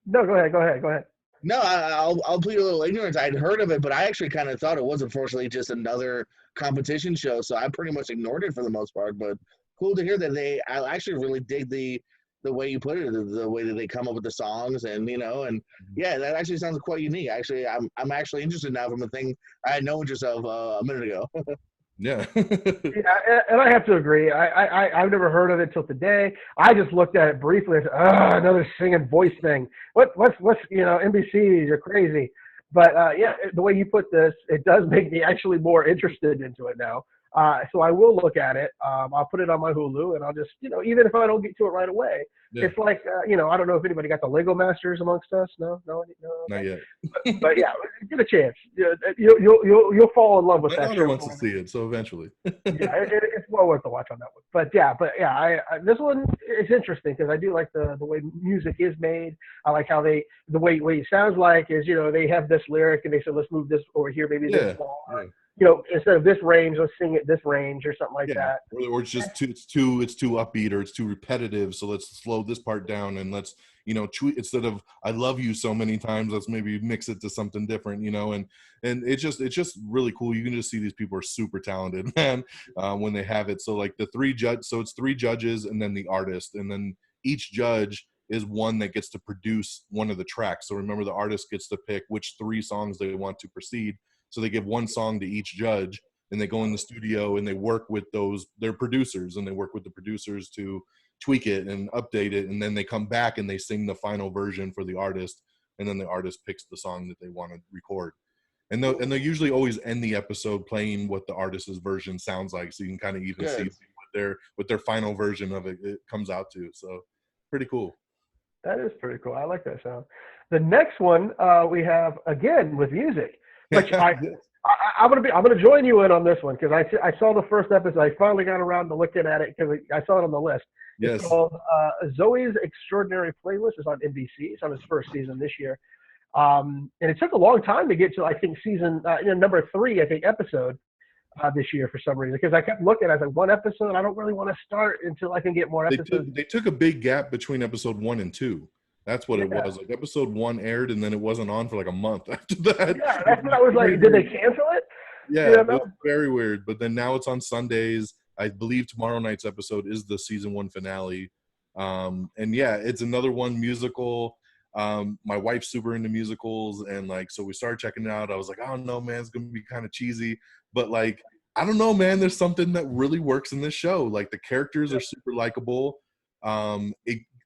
No, go ahead. No, I'll plead a little ignorance. I'd heard of it, but I actually kind of thought it was unfortunately just another competition show, so I pretty much ignored it for the most part. But cool to hear that I actually really dig the way you put it, the way that they come up with the songs, and and yeah, that actually sounds quite unique. Actually, I'm actually interested now from a thing I had no interest of a minute ago. Yeah. Yeah, and I have to agree. I've never heard of it till today. I just looked at it briefly and said, another singing voice thing. What's NBC, you're crazy. But yeah, the way you put this, it does make me actually more interested into it now. So I will look at it. I'll put it on my Hulu, and I'll just, even if I don't get to it right away, it's like, I don't know if anybody got the Lego Masters amongst us. No, not yet. but yeah, give it a chance. You'll fall in love with that. My daughter wants to see it, so eventually. Yeah, it's well worth the watch on that one. But yeah, I this one is interesting because I do like the way music is made. I like how the way it sounds like is, they have this lyric and they said, let's move this over here, maybe this bar. Yeah. Instead of this range, let's sing it this range or something like that. Or it's just too upbeat or it's too repetitive. So let's slow this part down and let's, instead of I love you so many times, let's maybe mix it to something different, and it's just really cool. You can just see these people are super talented, man, when they have it. So like it's 3 judges and then the artist, and then each judge is one that gets to produce one of the tracks. So remember, the artist gets to pick which 3 songs they want to proceed. So they give 1 song to each judge, and they go in the studio and they work with their producers, and they work with the producers to tweak it and update it. And then they come back and they sing the final version for the artist. And then the artist picks the song that they want to record. And they'll usually always end the episode playing what the artist's version sounds like. So you can kind of even see what their final version of it comes out to. So pretty cool. That is pretty cool. I like that sound. The next one we have, again, with music, which I'm gonna join you in on this one, because I saw the first episode. I finally got around to looking at it because I saw it on the list. Yes. It's called Zoe's Extraordinary Playlist. It's on NBC. It's on its first season this year, and it took a long time to get to, I think, season number 3, I think, episode this year for some reason, because I kept looking. I was like, 1 episode. I don't really want to start until I can get more episodes. They took a big gap between episode 1 and 2. That's what it was. Like episode 1 aired, and then it wasn't on for like a month after that. Yeah, that's what I was like. Did they cancel it? Yeah, it was very weird. But then now it's on Sundays. I believe tomorrow night's episode is the season 1 finale. And yeah, it's another one musical. My wife's super into musicals, and like, so we started checking it out. I was like, I don't know, man, it's gonna be kind of cheesy, but like, I don't know, man, there's something that really works in this show. Like, the characters are super likable.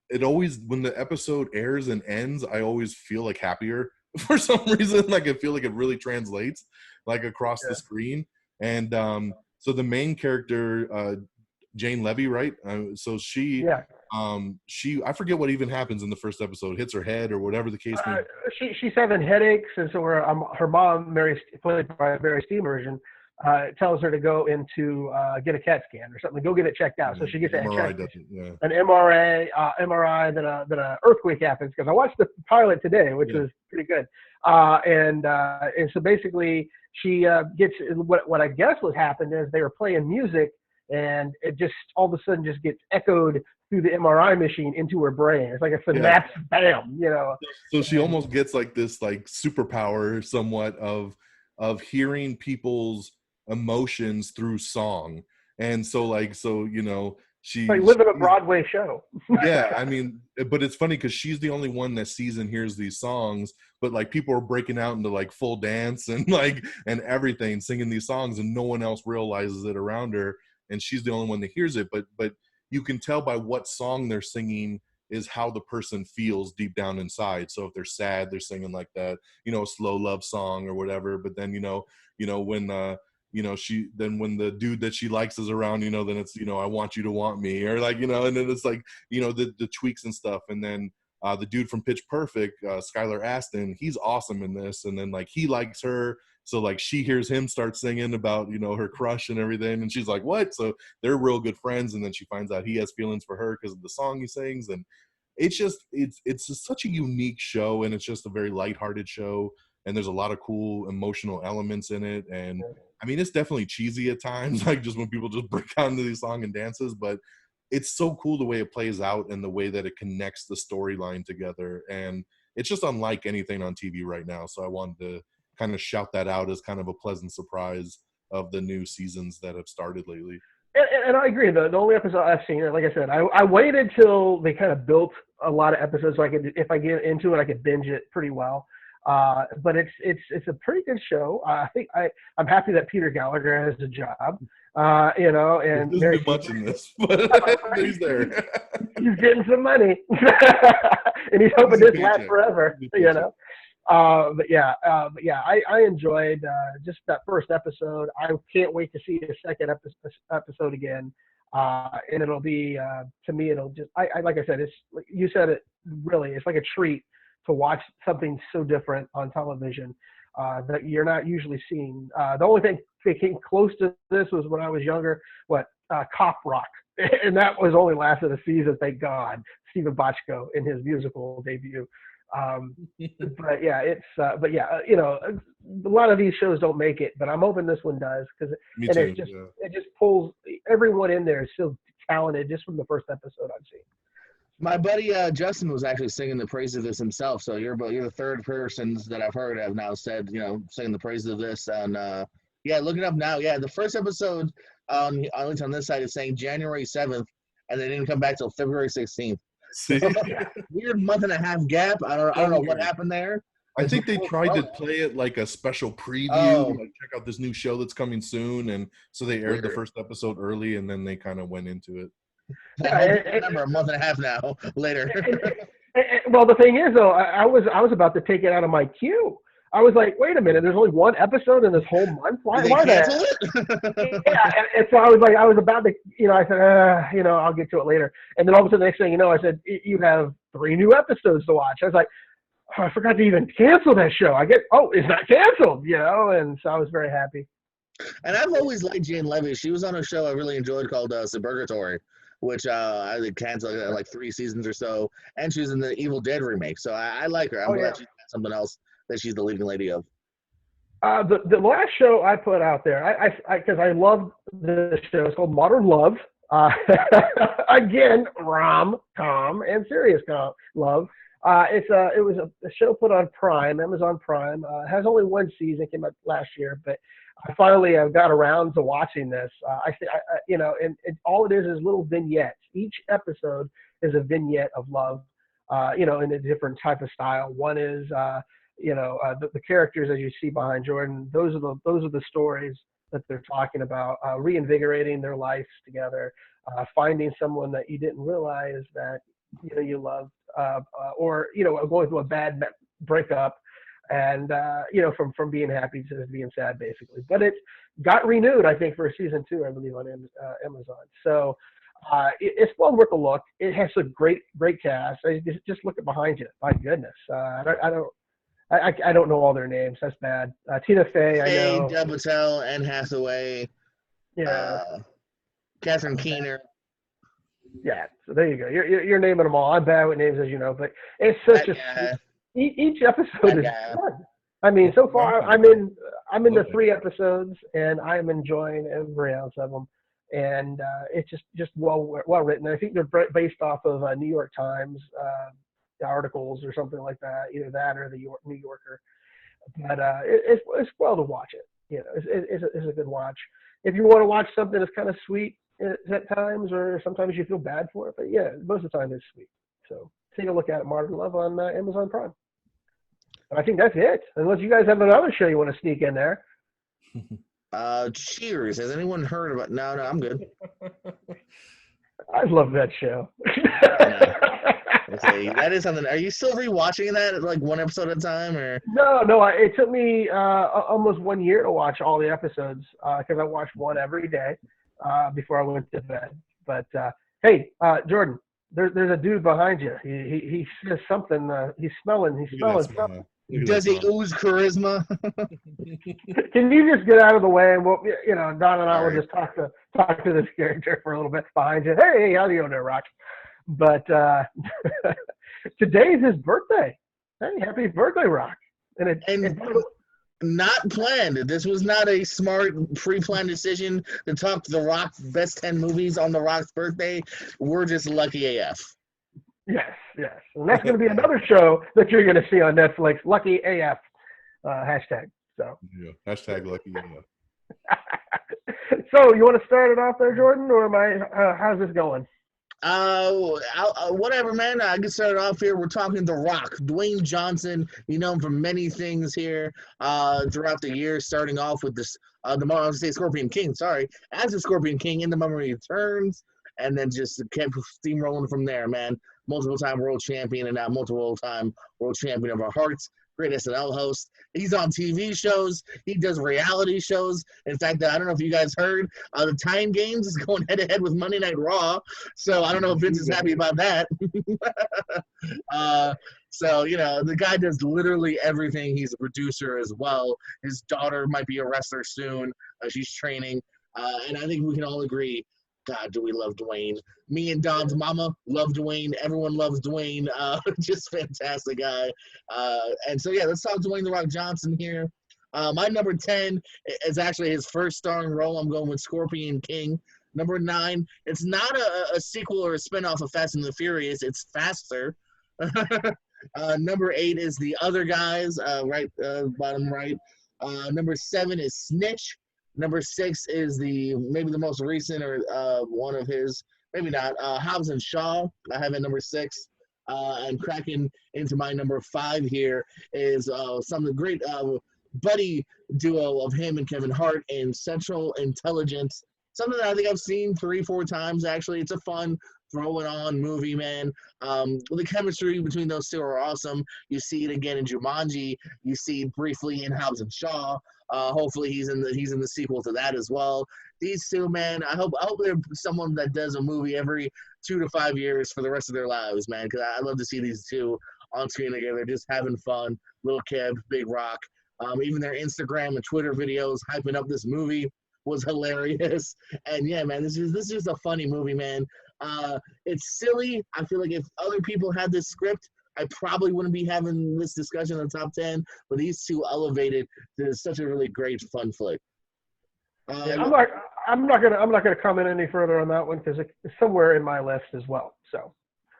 It always, when the episode airs and ends, I always feel like happier for some reason. Like, I feel like it really translates like across the screen. And so the main character, Jane Levy, right? So she I forget what even happens in the first episode. Hits her head or whatever the case may be. She's having headaches, and so her mom, played by Mary Steenburgen, tells her to go into get a CAT scan or something. Go get it checked out. So she gets an MRI. Then an earthquake happens, because I watched the pilot today, which was pretty good. And so basically she gets what I guess what happened is they were playing music, and it just all of a sudden just gets echoed through the MRI machine into her brain. It's like a synapse, bam, So she almost gets like this like superpower somewhat of hearing people's emotions through song. And so she's like living a Broadway show. Yeah, I mean, but it's funny because she's the only one that sees and hears these songs, but like people are breaking out into like full dance and everything, singing these songs, and no one else realizes it around her, and she's the only one that hears it. But you can tell by what song they're singing is how the person feels deep down inside. So if they're sad, they're singing like that, a slow love song or whatever. But then when the dude that she likes is around, then it's, I want you to want me, or like, and then it's like, the tweaks and stuff. And then the dude from Pitch Perfect, Skylar Astin, he's awesome in this. And then like, he likes her. So like, she hears him start singing about, her crush and everything. And she's like, what? So they're real good friends. And then she finds out he has feelings for her because of the song he sings. And it's just such a unique show. And it's just a very lighthearted show. And there's a lot of cool emotional elements in it. And I mean, it's definitely cheesy at times, like just when people just break out into these song and dances, but it's so cool the way it plays out and the way that it connects the storyline together. And it's just unlike anything on TV right now. So I wanted to kind of shout that out as kind of a pleasant surprise of the new seasons that have started lately. And I agree. The only episode I've seen, like I said, I waited till they kind of built a lot of episodes so I could, if I get into it, I could binge it pretty well. But it's a pretty good show. I think I'm happy that Peter Gallagher has a job. And he doesn't do much in this, but he's there. He's getting some money, and he's hoping this lasts forever. But yeah, I enjoyed just that first episode. I can't wait to see the second episode again. And it'll be to me, it'll just like I said, it's like you said it really. It's like a treat to watch something so different on television that you're not usually seeing. The only thing that came close to this was when I was younger, Cop Rock. And that was only lasted a season, thank God, Stephen Bochco in his musical debut. But yeah, a lot of these shows don't make it, but I'm hoping this one does, because it just pulls everyone in there is so talented just from the first episode I've seen. My buddy Justin was actually singing the praises of this himself. So you're the third persons that I've heard have now said, singing the praises of this. And yeah, look it up now. Yeah, the first episode at least on this side is saying January 7th, and they didn't come back till February 16th. See, Weird month and a half gap. I don't know what happened there. I think they tried to play it like a special preview, like check out this new show that's coming soon, and so they aired the first episode early, and then they kind of went into it. I remember a month and a half now later. Well, the thing is, though, I was about to take it out of my queue. I was like, wait a minute, there's only one episode in this whole month. Why that? Yeah, and so I was about to, I said, I'll get to it later. And then all of a sudden, the next thing I said, you have 3 new episodes to watch. I was like, oh, I forgot to even cancel that show. It's not canceled, and so I was very happy. And I've always liked Jane Levy. She was on a show I really enjoyed called Suburgatory, which I think canceled like 3 seasons or so, and she was in the Evil Dead remake. So I like her. I'm glad she's got something else that she's the leading lady of. The last show I put out there, because I love the show. It's called Modern Love. Again, rom-com and serious love. It was a show put on Prime, Amazon Prime. It has only 1 season, came out last year, but I finally got around to watching this. And all it is little vignettes. Each episode is a vignette of love, in a different type of style. One is, the characters as you see behind Jordan. Those are the stories that they're talking about, reinvigorating their lives together, finding someone that you didn't realize that you loved, or going through a bad breakup, and from being happy to being sad, basically. But it got renewed, I think, for season 2, I believe, on Amazon. So it's well worth a look. It has a great cast. Just look at behind you. My goodness, I don't know all their names. That's bad. Tina Fey, I know. Dev Patel, Anne Hathaway. Yeah. Catherine Keener. Yeah. So there you go. You're naming them all. I'm bad with names, as you know, but it's such each episode is fun. I mean, so far I'm in the 3 episodes, and I'm enjoying every ounce of them. And it's just well written. I think they're based off of New York Times articles or something like that, either that or the New Yorker. But it's well to watch it. It's a good watch. If you want to watch something that's kind of sweet at times, or sometimes you feel bad for it, but yeah, most of the time it's sweet. So take a look at it, Modern Love on Amazon Prime. And I think that's it. Unless you guys have another show you want to sneak in there. Cheers. Has anyone heard about? No, I'm good. I love that show. Okay, that is something. Are you still rewatching that like 1 episode at a time, or? No. It took me almost 1 year to watch all the episodes, because I watched one every day before I went to bed. But hey, Jordan, there's a dude behind you. He says something. He's smelling something. Does he ooze charisma? Can you just get out of the way, and we'll, Don and I will just talk to this character for a little bit behind you. Hey, how do you doing there, Rock? But today's his birthday. Hey, happy birthday, Rock! And not planned. This was not a smart, pre-planned decision to talk The Rock's best 10 movies on The Rock's birthday. We're just lucky AF. Yes. And that's going to be another show that you're going to see on Netflix, Lucky AF, hashtag. So. Yeah, hashtag Lucky AF. So you want to start it off there, Jordan, or how's this going? Whatever, man. I can start it off here. We're talking The Rock, Dwayne Johnson. You know him from many things here throughout the year, starting off with this, I was going to say Scorpion King, sorry. As a Scorpion King, In the Memory Returns, and then just kept steamrolling from there, man. Multiple-time world champion, and now multiple-time world champion of our hearts. Great SNL host. He's on TV shows. He does reality shows. In fact, I don't know if you guys heard, the Time Games is going head-to-head with Monday Night Raw. So I don't know if Vince is happy about that. So, the guy does literally everything. He's a producer as well. His daughter might be a wrestler soon. She's training. And I think we can all agree, God, do we love Dwayne. Me and Don's mama love Dwayne. Everyone loves Dwayne. Just fantastic guy. And so, yeah, let's talk Dwayne The Rock Johnson here. My number 10 is actually his first starring role. I'm going with Scorpion King. Number 9, it's not a sequel or a spinoff of Fast and the Furious. It's Faster. Number 8 is The Other Guys, right, bottom right. Number 7 is Snitch. Number 6 is maybe the most recent or one of his, maybe not, Hobbs and Shaw. I have it number 6. And cracking into my number 5 here is some of the great buddy duo of him and Kevin Hart in Central Intelligence. Something that I think I've seen 3-4 times, actually. It's a fun throw it on movie, man. The chemistry between those two are awesome. You see it again in Jumanji. You see it briefly in Hobbs and Shaw. Hopefully he's in the sequel to that as well. These two, man, I hope they're someone that does a movie every 2 to 5 years for the rest of their lives, man, because I love to see these two on screen together, just having fun. Lil Kev, Big Rock. Even their Instagram and Twitter videos hyping up this movie was hilarious. And yeah, man, this is just a funny movie, man. It's silly. I feel like if other people had this script, I probably wouldn't be having this discussion in the top 10, but these two elevated to such a really great fun flick. Yeah, I'm not gonna comment any further on that one because it's somewhere in my list as well. So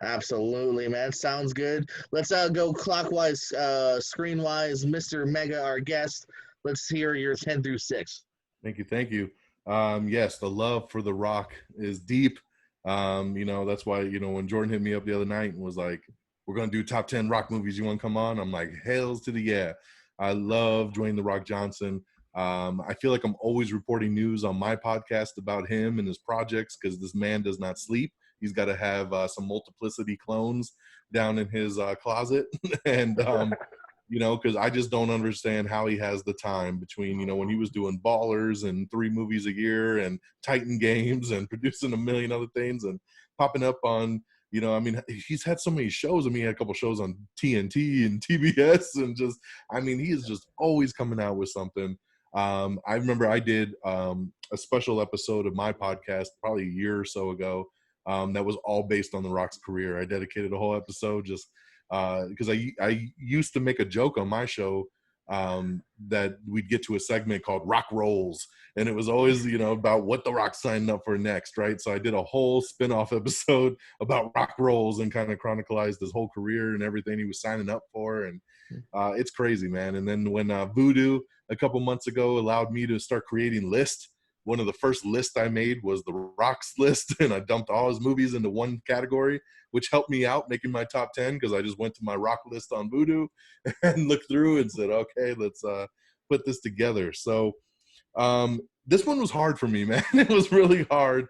absolutely, man, sounds good. Let's go clockwise, screen-wise. Mr. Mega, our guest. Let's hear your 10 through 6. Thank you. Yes, the love for The Rock is deep. That's why, when Jordan hit me up the other night and was like, we're going to do top 10 Rock movies, you want to come on? I'm like, hails to the yeah. I love Dwayne The Rock Johnson. I feel like I'm always reporting news on my podcast about him and his projects because this man does not sleep. He's got to have some multiplicity clones down in his closet. And, because I just don't understand how he has the time between, when he was doing Ballers and 3 movies a year and Titan Games and producing a million other things and popping up on, he's had so many shows. He had a couple shows on TNT and TBS and he is just always coming out with something. I remember I did a special episode of my podcast probably a year or so ago that was all based on The Rock's career. I dedicated a whole episode just because I used to make a joke on my show that we'd get to a segment called Rock Rolls, and it was always about what The Rock signed up for next, right? So I did a whole spin-off episode about Rock Rolls and kind of chronicalized his whole career and everything he was signing up for, and it's crazy, man. And then when Vudu a couple months ago allowed me to start creating lists, one of the first lists I made was the Rock's list, and I dumped all his movies into one category, which helped me out making my top 10 because I just went to my Rock list on Vudu and looked through and said, okay, let's put this together. So this one was hard for me, man. It was really hard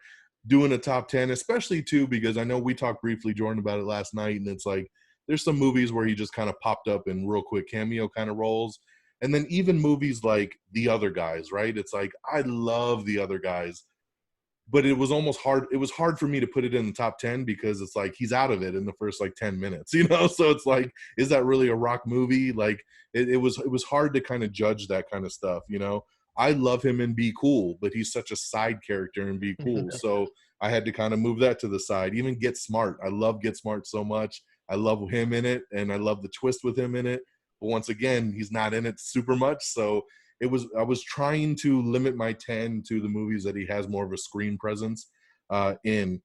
doing a top 10, especially too because I know we talked briefly, Jordan, about it last night, and it's like there's some movies where he just kind of popped up in real quick cameo kind of roles. And then even movies like The Other Guys, right? It's like, I love The Other Guys, but it was almost hard. It was hard for me to put it in the top 10 because it's like, he's out of it in the first 10 minutes, So it's like, is that really a Rock movie? Like it was hard to kind of judge that kind of stuff. I love him in Be Cool, but he's such a side character in Be Cool. So I had to kind of move that to the side. Even Get Smart. I love Get Smart so much. I love him in it. And I love the twist with him in it. But once again, he's not in it super much. So I was trying to limit my 10 to the movies that he has more of a screen presence in.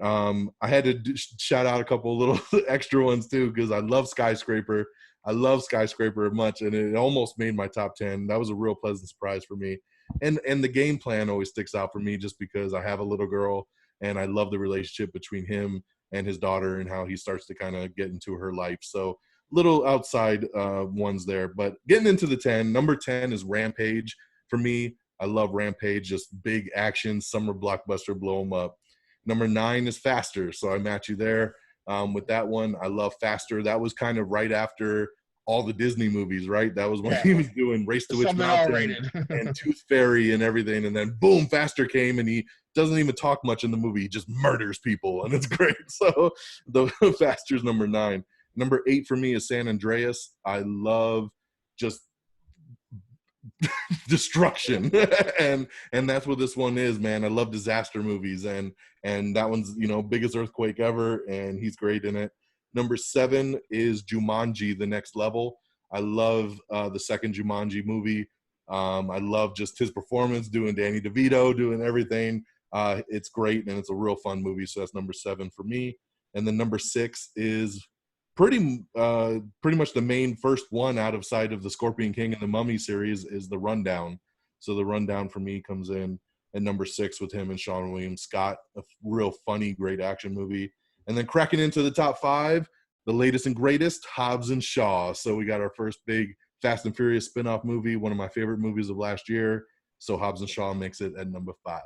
I had to shout out a couple little extra ones too, because I love Skyscraper. I love Skyscraper much, and it almost made my top 10. That was a real pleasant surprise for me. And the Game Plan always sticks out for me just because I have a little girl, and I love the relationship between him and his daughter and how he starts to kind of get into her life. So little outside ones there, but getting into the 10, number 10 is Rampage for me. I love Rampage, just big action, summer blockbuster, blow them up. Number 9 is Faster, so I match you there with that one. I love Faster. That was kind of right after all the Disney movies, right? That was when he was doing Race to Witch Mountain and Tooth Fairy and everything, and then boom, Faster came, and he doesn't even talk much in the movie. He just murders people, and it's great. So the Faster's number 9. Number 8 for me is San Andreas. I love just destruction, and that's what this one is, man. I love disaster movies, and that one's biggest earthquake ever, and he's great in it. Number 7 is Jumanji: The Next Level. I love the second Jumanji movie. I love just his performance, doing Danny DeVito, doing everything. It's great, and it's a real fun movie. So that's number 7 for me. And then number 6 is pretty much the main first one out of sight of the Scorpion King and the Mummy series is The Rundown. So The Rundown for me comes in at number 6 with him and Sean William Scott, a real funny, great action movie. And then cracking into the top 5, the latest and greatest, Hobbs and Shaw. So we got our first big Fast and Furious spin-off movie, one of my favorite movies of last year. So Hobbs and Shaw makes it at number 5.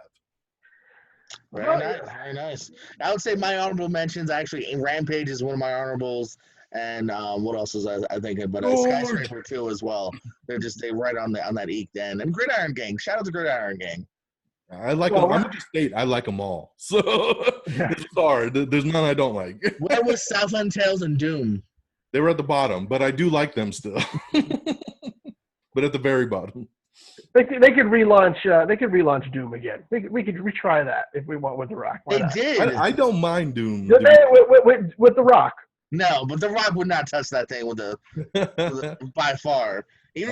Very nice, very nice. I would say my honorable mentions, actually, Rampage is one of my honorables. And what else was I thinking? But Skyscraper 2 as well. They right on that eked end. And Gridiron Gang. Shout out to Gridiron Gang. I like them. I'm just state. I like them all. So it's hard. There's none I don't like. Where was Southland Tales and Doom? They were at the bottom, but I do like them still. But at the very bottom. They could relaunch. They could relaunch Doom again. We could retry that if we want with The Rock. They did. I don't mind Doom. With The Rock. No, but The Rock would not touch that thing with the by far.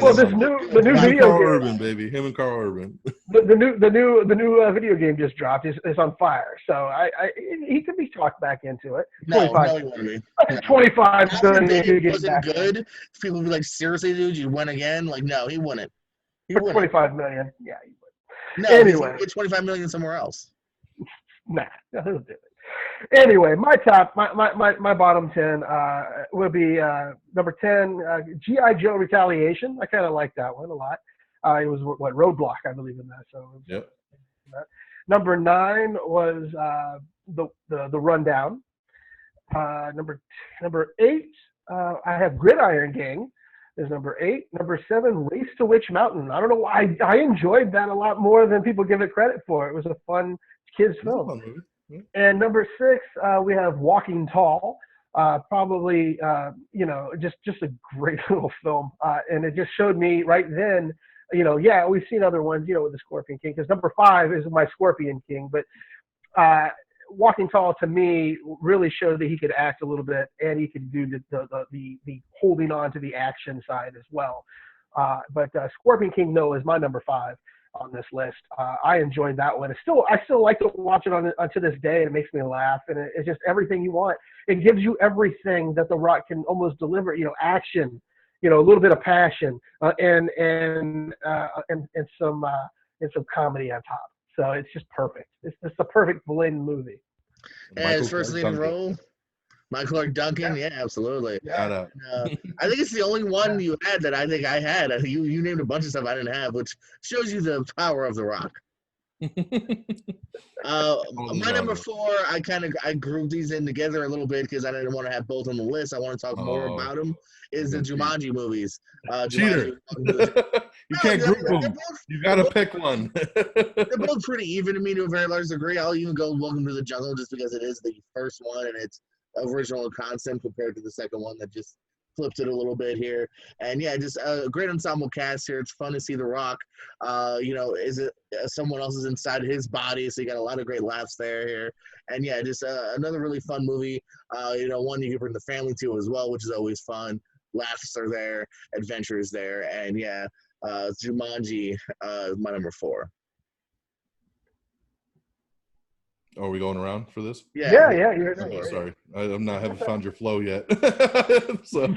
Well, the new video Carl game, Urban, baby, him and Carl Urban. the new video game just dropped. It's on fire. So he could be talked back into it. No, he wouldn't be. No. 25 it wasn't good. People would be like, seriously, dude, you win again? Like, no, he wouldn't. For 25 million, yeah, he would. No, anyway, get 25 million somewhere else. Nah, he'll do it. Anyway, my bottom 10 would be number 10, G.I. Joe Retaliation. I kind of like that one a lot. It was Roadblock, I believe in that. So yep. Number 9 was the Rundown. Number 8, I have Gridiron Gang. Is number 8. Number 7, Race to Witch Mountain. I don't know why I enjoyed that a lot more than people give it credit for. It was a fun kids film. And number 6, we have Walking Tall. Probably, just a great little film. And it just showed me right then, we've seen other ones, with the Scorpion King. Because number 5 is my Scorpion King. But Walking Tall to me really showed that he could act a little bit, and he could do the holding on to the action side as well. But Scorpion King, is my number 5 on this list. I enjoyed that one. I still like to watch it on to this day. It makes me laugh, and it's just everything you want. It gives you everything that The Rock can almost deliver. Action, a little bit of passion, and some comedy on top. So it's just perfect. It's just a perfect blend movie. And his first leading role, Michael Clark Duncan. Yeah, absolutely. Yeah. I think it's the only one you had that I think I had. You named a bunch of stuff I didn't have, which shows you the power of The Rock. My number 4, I grouped these in together a little bit because I didn't want to have both on the list. I want to talk more about them. Is the Jumanji movies? Cheater! You can't group them. You gotta pick one. They're both pretty even to me to a very large degree. I'll even go Welcome to the Jungle just because it is the first one and it's original concept compared to the second one that just flipped it a little bit here. And yeah, just a great ensemble cast here. It's fun to see The Rock. Is it someone else is inside his body, so you got a lot of great laughs here. And yeah, just another really fun movie. One you can bring the family to as well, which is always fun. Laughs are there, adventure is there, and yeah, Jumanji, my number 4. Are we going around for this? Yeah. You're sorry, haven't found your flow yet. So,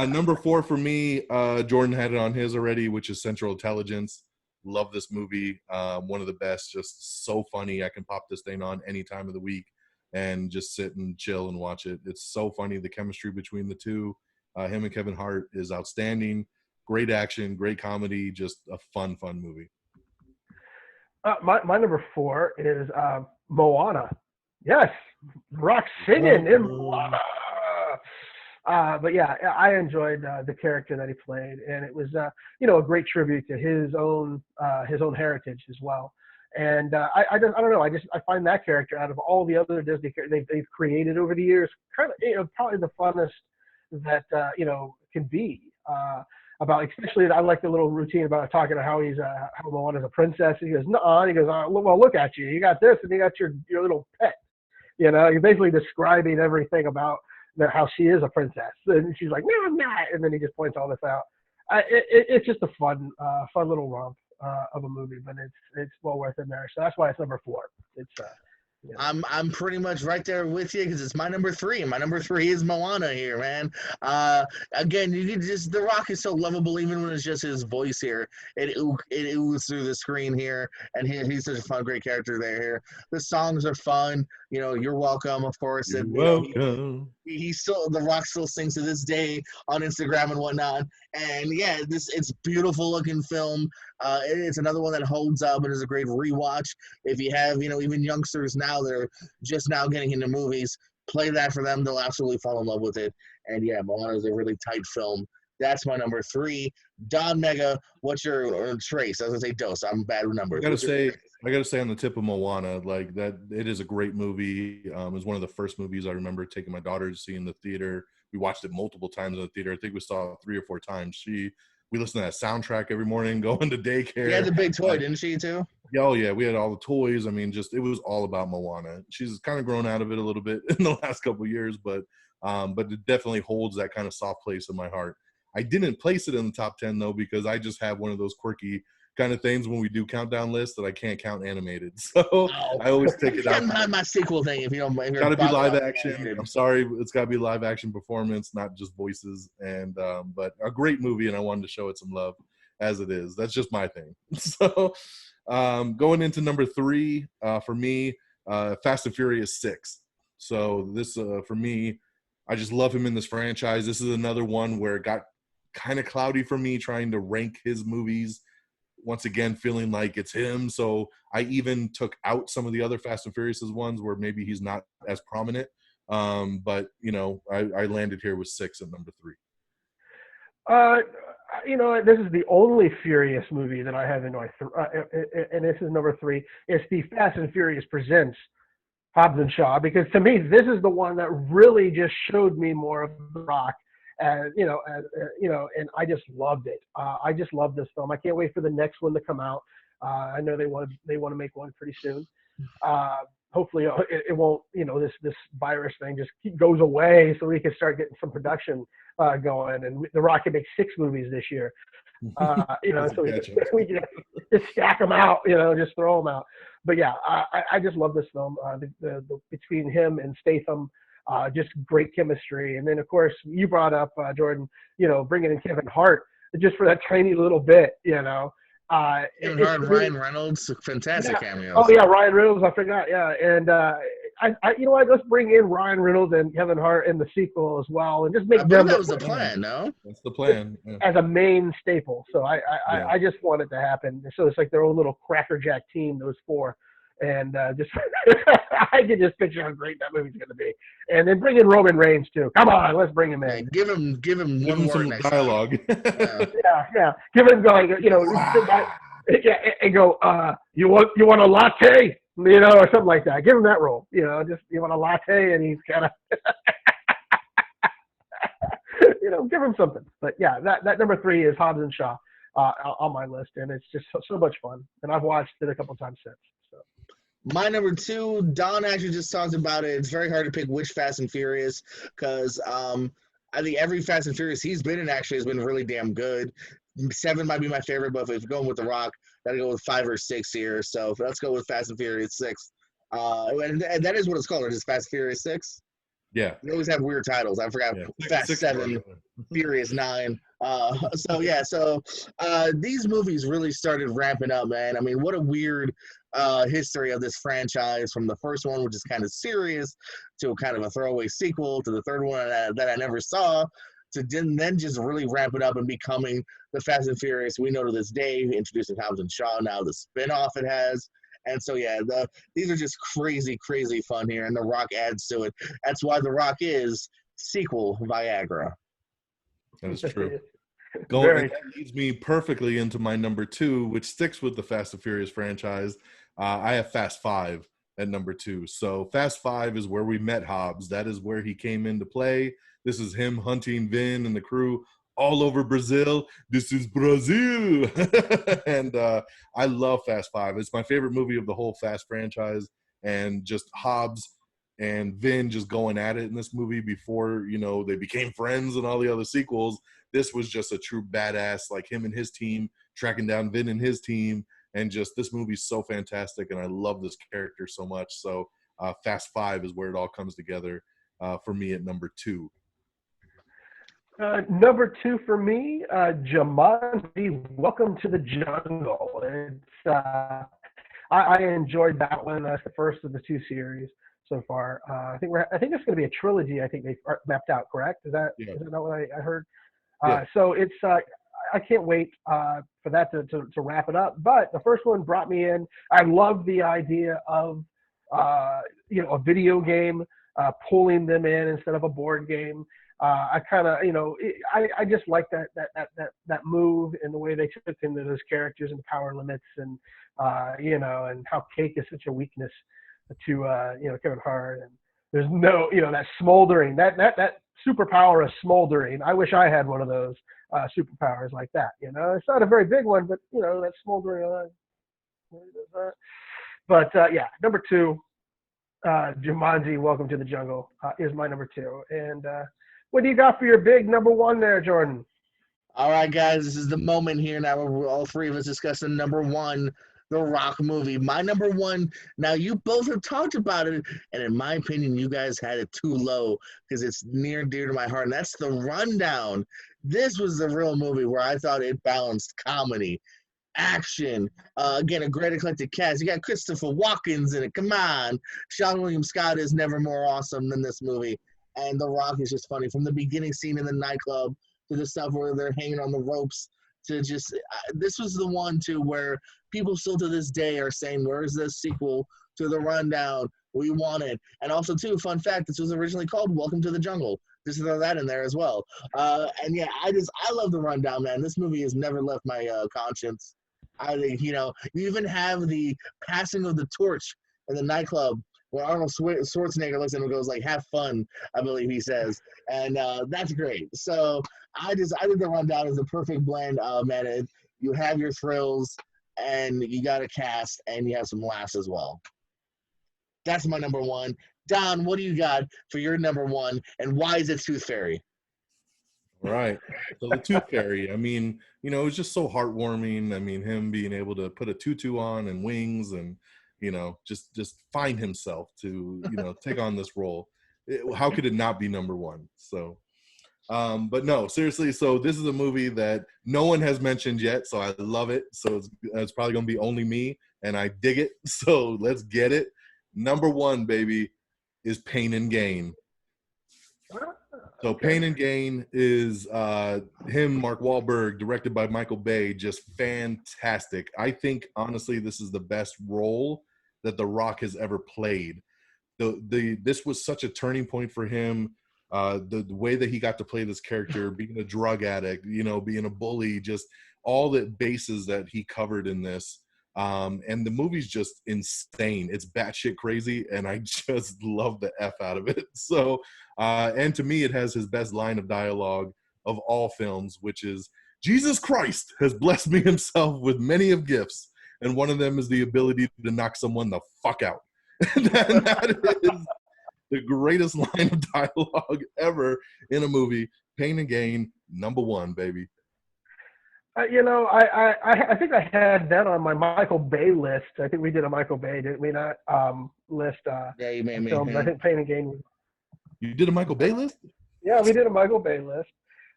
number 4 for me, Jordan had it on his already, which is Central Intelligence. Love this movie. One of the best. Just so funny. I can pop this thing on any time of the week and just sit and chill and watch it. It's so funny. The chemistry between the two, him and Kevin Hart, is outstanding. Great action, great comedy. Just a fun movie. My number 4 is Moana. Yes, Rock singing in Moana. But yeah, I enjoyed the character that he played, and it was a great tribute to his own heritage as well. And I don't know. I find that character, out of all the other Disney characters they've created over the years, kind of probably the funnest that can be. About, especially, I like the little routine about talking about how how Moana's a princess. And he goes, no, and he goes, well, look at you. You got this, and you got your little pet. You're basically describing everything about how she is a princess. And she's like, no, I'm not. And then he just points all this out. It's just a fun little romp. of a movie, but it's well worth it there. So that's why it's number 4. It's I'm pretty much right there with you because it's my number 3. My number 3 is Moana here, man. Again, you can just The Rock is so lovable even when it's just his voice here. It oozes through the screen here, and he's such a fun, great character there. Here, the songs are fun. You're welcome, of course. You're And welcome. he still The Rock still sings to this day on Instagram and whatnot. And yeah, it's beautiful looking film. It's another one that holds up and is a great rewatch. If you have even youngsters now that are just now getting into movies, play that for them. They'll absolutely fall in love with it. And yeah, Moana is a really tight film. That's my number 3. Don Mega, what's your Trace? I was gonna say Dose. I'm bad with numbers. I gotta say on the tip of Moana, like that, it is a great movie. It was one of the first movies I remember taking my daughter to see in the theater. We watched it multiple times in the theater. I think we saw it 3 or 4 times. We listened to that soundtrack every morning going to daycare. She had the big toy, didn't she too? Oh yeah, we had all the toys. I mean, it was all about Moana. She's kind of grown out of it a little bit in the last couple of years, but it definitely holds that kind of soft place in my heart. I didn't place it in the top 10 though because I just have one of those quirky kind of things when we do countdown lists that I can't count animated. So I always take it out. My sequel thing, if you don't mind. It's got to be live action. I'm sorry, it's got to be live action performance, not just voices. And but a great movie, and I wanted to show it some love as it is. That's just my thing. So going into number 3 for me, Fast and Furious 6. So this for me, I just love him in this franchise. This is another one where it got kind of cloudy for me trying to rank his movies. Once again, feeling like it's him. So I even took out some of the other Fast and Furious ones where maybe he's not as prominent. But I landed here with 6 at number 3. This is the only Furious movie that I have in my and this is number 3. It's the Fast and Furious Presents Hobbs and Shaw, because to me this is the one that really just showed me more of The Rock. And and I just loved it. I just love this film. I can't wait for the next one to come out. I know they want to make one pretty soon. Hopefully it won't. This virus thing just goes away, so we can start getting some production going. And The Rock can make 6 movies this year. So we can just stack them out. Just throw them out. But yeah, I just love this film. The between him and Statham. Just great chemistry. And then, of course, you brought up, Jordan, bringing in Kevin Hart just for that tiny little bit, Kevin Hart, Ryan Reynolds, fantastic cameos. Oh, yeah, Ryan Reynolds, I forgot, yeah. And, let's bring in Ryan Reynolds and Kevin Hart in the sequel as well and just make them. That was the plan, no? That's the plan. Yeah. As a main staple. So I just want it to happen. So it's like their own little Cracker Jack team, those 4. And just I can just picture how great that movie's going to be. And then bring in Roman Reigns too. Come on, let's bring him in. Give him one some word dialogue. Yeah. Give him going. And go. You want a latte? Or something like that. Give him that role. Just you want a latte, and he's kind of. Give him something. But yeah, that number 3 is Hobbs and Shaw on my list, and it's just so much fun. And I've watched it a couple times since. So. My number 2, Don actually just talked about it. It's very hard to pick which Fast and Furious because I think every Fast and Furious he's been in actually has been really damn good. 7 might be my favorite, but if we're going with The Rock, gotta go with 5 or 6 here. So let's go with Fast and Furious 6. And that is what it's called. It is Fast and Furious 6. Yeah. They always have weird titles. I forgot. Yeah. Fast 7, Furious 9. So these movies really started ramping up, man. I mean, what a weird history of this franchise from the first one, which is kind of serious, to kind of a throwaway sequel, to the third one that I never saw, to then just really ramp it up and becoming the Fast and Furious we know to this day, introducing Hobbs and Shaw, now the spin-off it has. And so, yeah, these are just crazy, crazy fun here, and The Rock adds to it. That's why The Rock is sequel Viagra. That is true. That leads me perfectly into my number 2, which sticks with the Fast and Furious franchise. I have Fast 5 at number 2. So Fast 5 is where we met Hobbs. That is where he came into play. This is him hunting Vin and the crew all over Brazil. This is Brazil. And I love Fast 5. It's my favorite movie of the whole Fast franchise. And just Hobbs and Vin just going at it in this movie before, they became friends and all the other sequels. This was just a true badass, like him and his team tracking down Vin and his team. And just this movie's so fantastic, and I love this character so much. So Fast Five is where it all comes together for me at number 2. Number 2 for me, Jumanji, Welcome to the Jungle. It's I enjoyed that one. That's the first of the 2 series so far. I think it's going to be a trilogy. I think they mapped out. Correct? Is that not what I heard? Yeah. So it's I can't wait for that to wrap it up. But the first one brought me in. I love the idea of a video game pulling them in instead of a board game. I kind of I just like that move and the way they took into those characters and power limits and and how cake is such a weakness to Kevin Hart, and there's no that smoldering that superpower of smoldering. I wish I had one of those superpowers like that. It's not a very big one, but that smoldering. But number 2, Jumanji: Welcome to the Jungle is my number 2. And what do you got for your big number 1 there, Jordan? All right, guys, this is the moment here now where we're all 3 of us discussing number 1, The Rock movie. My number 1, now you both have talked about it, and in my opinion, you guys had it too low because it's near and dear to my heart, and that's The Rundown. This was the real movie where I thought it balanced comedy, action, again, a great eclectic cast. You got Christopher Walken's in it. Come on. Sean William Scott is never more awesome than this movie. And The Rock is just funny. From the beginning scene in the nightclub to the stuff where they're hanging on the ropes to just this was the one, too, where people still to this day are saying, where's the sequel to The Rundown? We want it. And also, too, fun fact, this was originally called Welcome to the Jungle. Just throw that in there as well. And, yeah, I love The Rundown, man. This movie has never left my conscience. I think, you even have the passing of the torch in the nightclub where Arnold Schwarzenegger looks at him and goes, like, have fun, I believe he says. And that's great. So I think The Rundown is the perfect blend of, man, you have your thrills and you got a cast and you have some laughs as well. That's my number 1. Don, what do you got for your number 1, and why is it Tooth Fairy? Right. So the Tooth Fairy, I mean, it was just so heartwarming. I mean, him being able to put a tutu on and wings and, just find himself to, take on this role. How could it not be number 1? So, but no, seriously. So this is a movie that no one has mentioned yet. So I love it. So it's probably going to be only me, and I dig it. So let's get it. Number 1, baby, is Pain and Gain. So Pain and Gain is him, Mark Wahlberg, directed by Michael Bay, just fantastic. I think, honestly, this is the best role that The Rock has ever played. This was such a turning point for him. The way that he got to play this character, being a drug addict, being a bully, just all the bases that he covered in this. And the movie's just insane. It's batshit crazy, and I just love the F out of it. So, and to me, it has his best line of dialogue of all films, which is, Jesus Christ has blessed me himself with many of gifts, and one of them is the ability to knock someone the fuck out. that is the greatest line of dialogue ever in a movie. Pain and Gain, number 1, baby. I think I had that on my Michael Bay list. I think we did a Michael Bay, didn't we not? List. Yeah, you made me. Films. I think Pain and Gain. You did a Michael Bay list? Yeah, we did a Michael Bay list.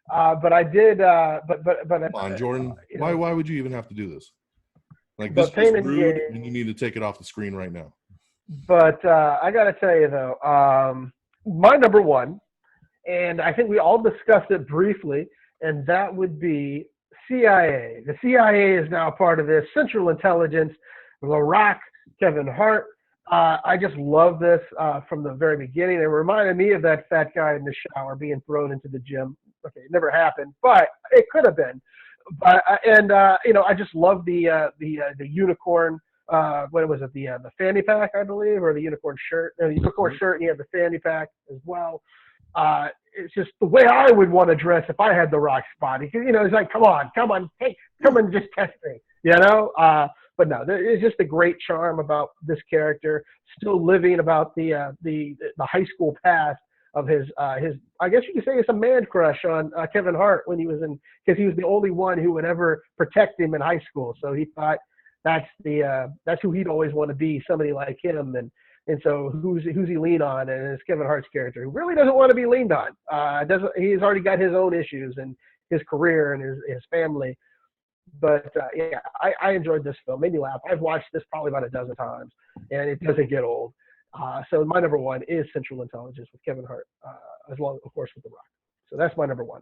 But I did. But come on, Jordan. Why would you even have to do this? Like, this is rude, and you need to take it off the screen right now. But I got to tell you though, my number 1, and I think we all discussed it briefly, and that would be CIA. The CIA is now part of this. Central Intelligence, The Rock, Kevin Hart. I just love this from the very beginning. It reminded me of that fat guy in the shower being thrown into the gym. Okay, it never happened, but it could have been. But I just love the unicorn. What was it? The fanny pack, I believe, or the unicorn shirt. The unicorn shirt, and he had the fanny pack as well. It's just the way I would want to dress if I had The Rock's body. It's like, come on, hey, come and just test me, But no, there's just a great charm about this character, still living about the high school past, his I guess you could say it's a man crush on Kevin Hart when he was in, because he was the only one who would ever protect him in high school. So he thought that's who he'd always want to be, somebody like him. And so who's he lean on? And it's Kevin Hart's character, who really doesn't want to be leaned on. He's already got his own issues and his career and his family. But yeah, I enjoyed this film. Made me laugh. I've watched this probably about a dozen times, and it doesn't get old. So my number one is Central Intelligence with Kevin Hart, as long, of course, with The Rock. So that's my number one.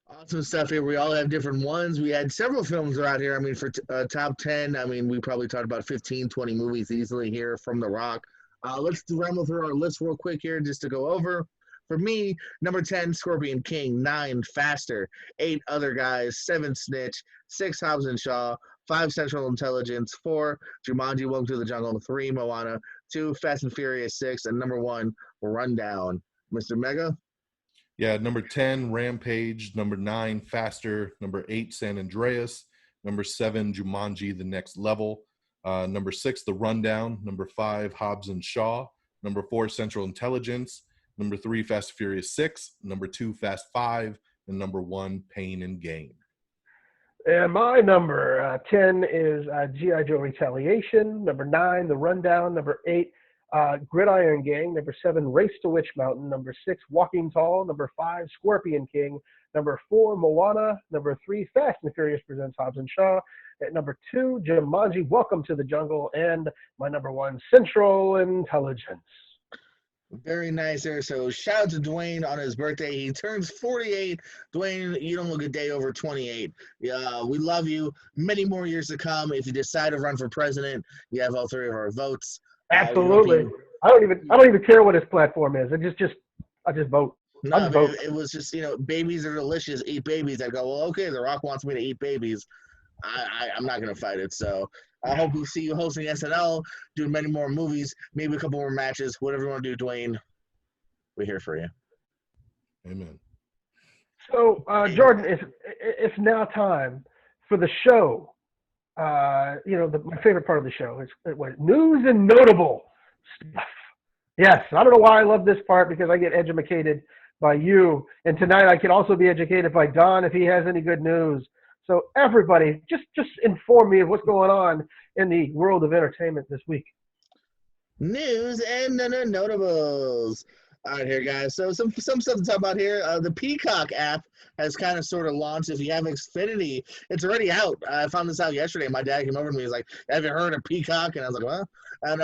Awesome stuff here. We all have different ones. We had several films out here. I mean, for top 10, I mean, we probably talked about 15, 20 movies easily here from The Rock. Let's ramble through our list real quick here just to go over. For me, number 10, Scorpion King. 9, Faster. 8, Other Guys. 7, Snitch. 6, Hobbs and Shaw. 5, Central Intelligence. 4, Jumanji, Welcome to the Jungle. 3, Moana. 2, Fast and Furious 6. And number 1, Rundown. Mr. Mega? Yeah, number 10, Rampage. Number 9, Faster. Number 8, San Andreas. Number 7, Jumanji, The Next Level. Number 6, The Rundown. Number 5, Hobbs and Shaw. Number 4, Central Intelligence. Number 3, Fast and Furious 6. Number 2, Fast 5. And number 1, Pain and Gain. And my number 10 is G.I. Joe Retaliation. Number 9, The Rundown. Number 8, Gridiron Gang. Number 7, Race to Witch Mountain. Number 6, Walking Tall. Number 5, Scorpion King. Number 4, Moana. Number 3, Fast and Furious Presents Hobbs and Shaw. At number 2, Jumanji, Welcome to the Jungle. And my number 1, Central Intelligence. Very nice there. So shout out to Dwayne on his birthday. He turns 48. Dwayne, you don't look a day over 28. We love you. Many more years to come. If you decide to run for president, you have all 3 of our votes. Absolutely. I don't even care what his platform is. I just vote. No, it was just, babies are delicious. Eat babies. I go, well, okay, The Rock wants me to eat babies. I'm not going to fight it. So I hope we see you hosting SNL, doing many more movies, maybe a couple more matches, whatever you want to do, Dwayne. We're here for you. Amen. So, Jordan, it's now time for the show. My favorite part of the show is news and notable stuff. Yes, I don't know why I love this part, because I get educated by you. And tonight I can also be educated by Don if he has any good news. So everybody, just inform me of what's going on in the world of entertainment this week. News and notables. All right, here, guys. So some stuff to talk about here. The Peacock app has kind of sort of launched. If you have Xfinity, it's already out. I found this out yesterday. My dad came over to me. He's like, "Have you heard of Peacock?" And I was like, "Well," and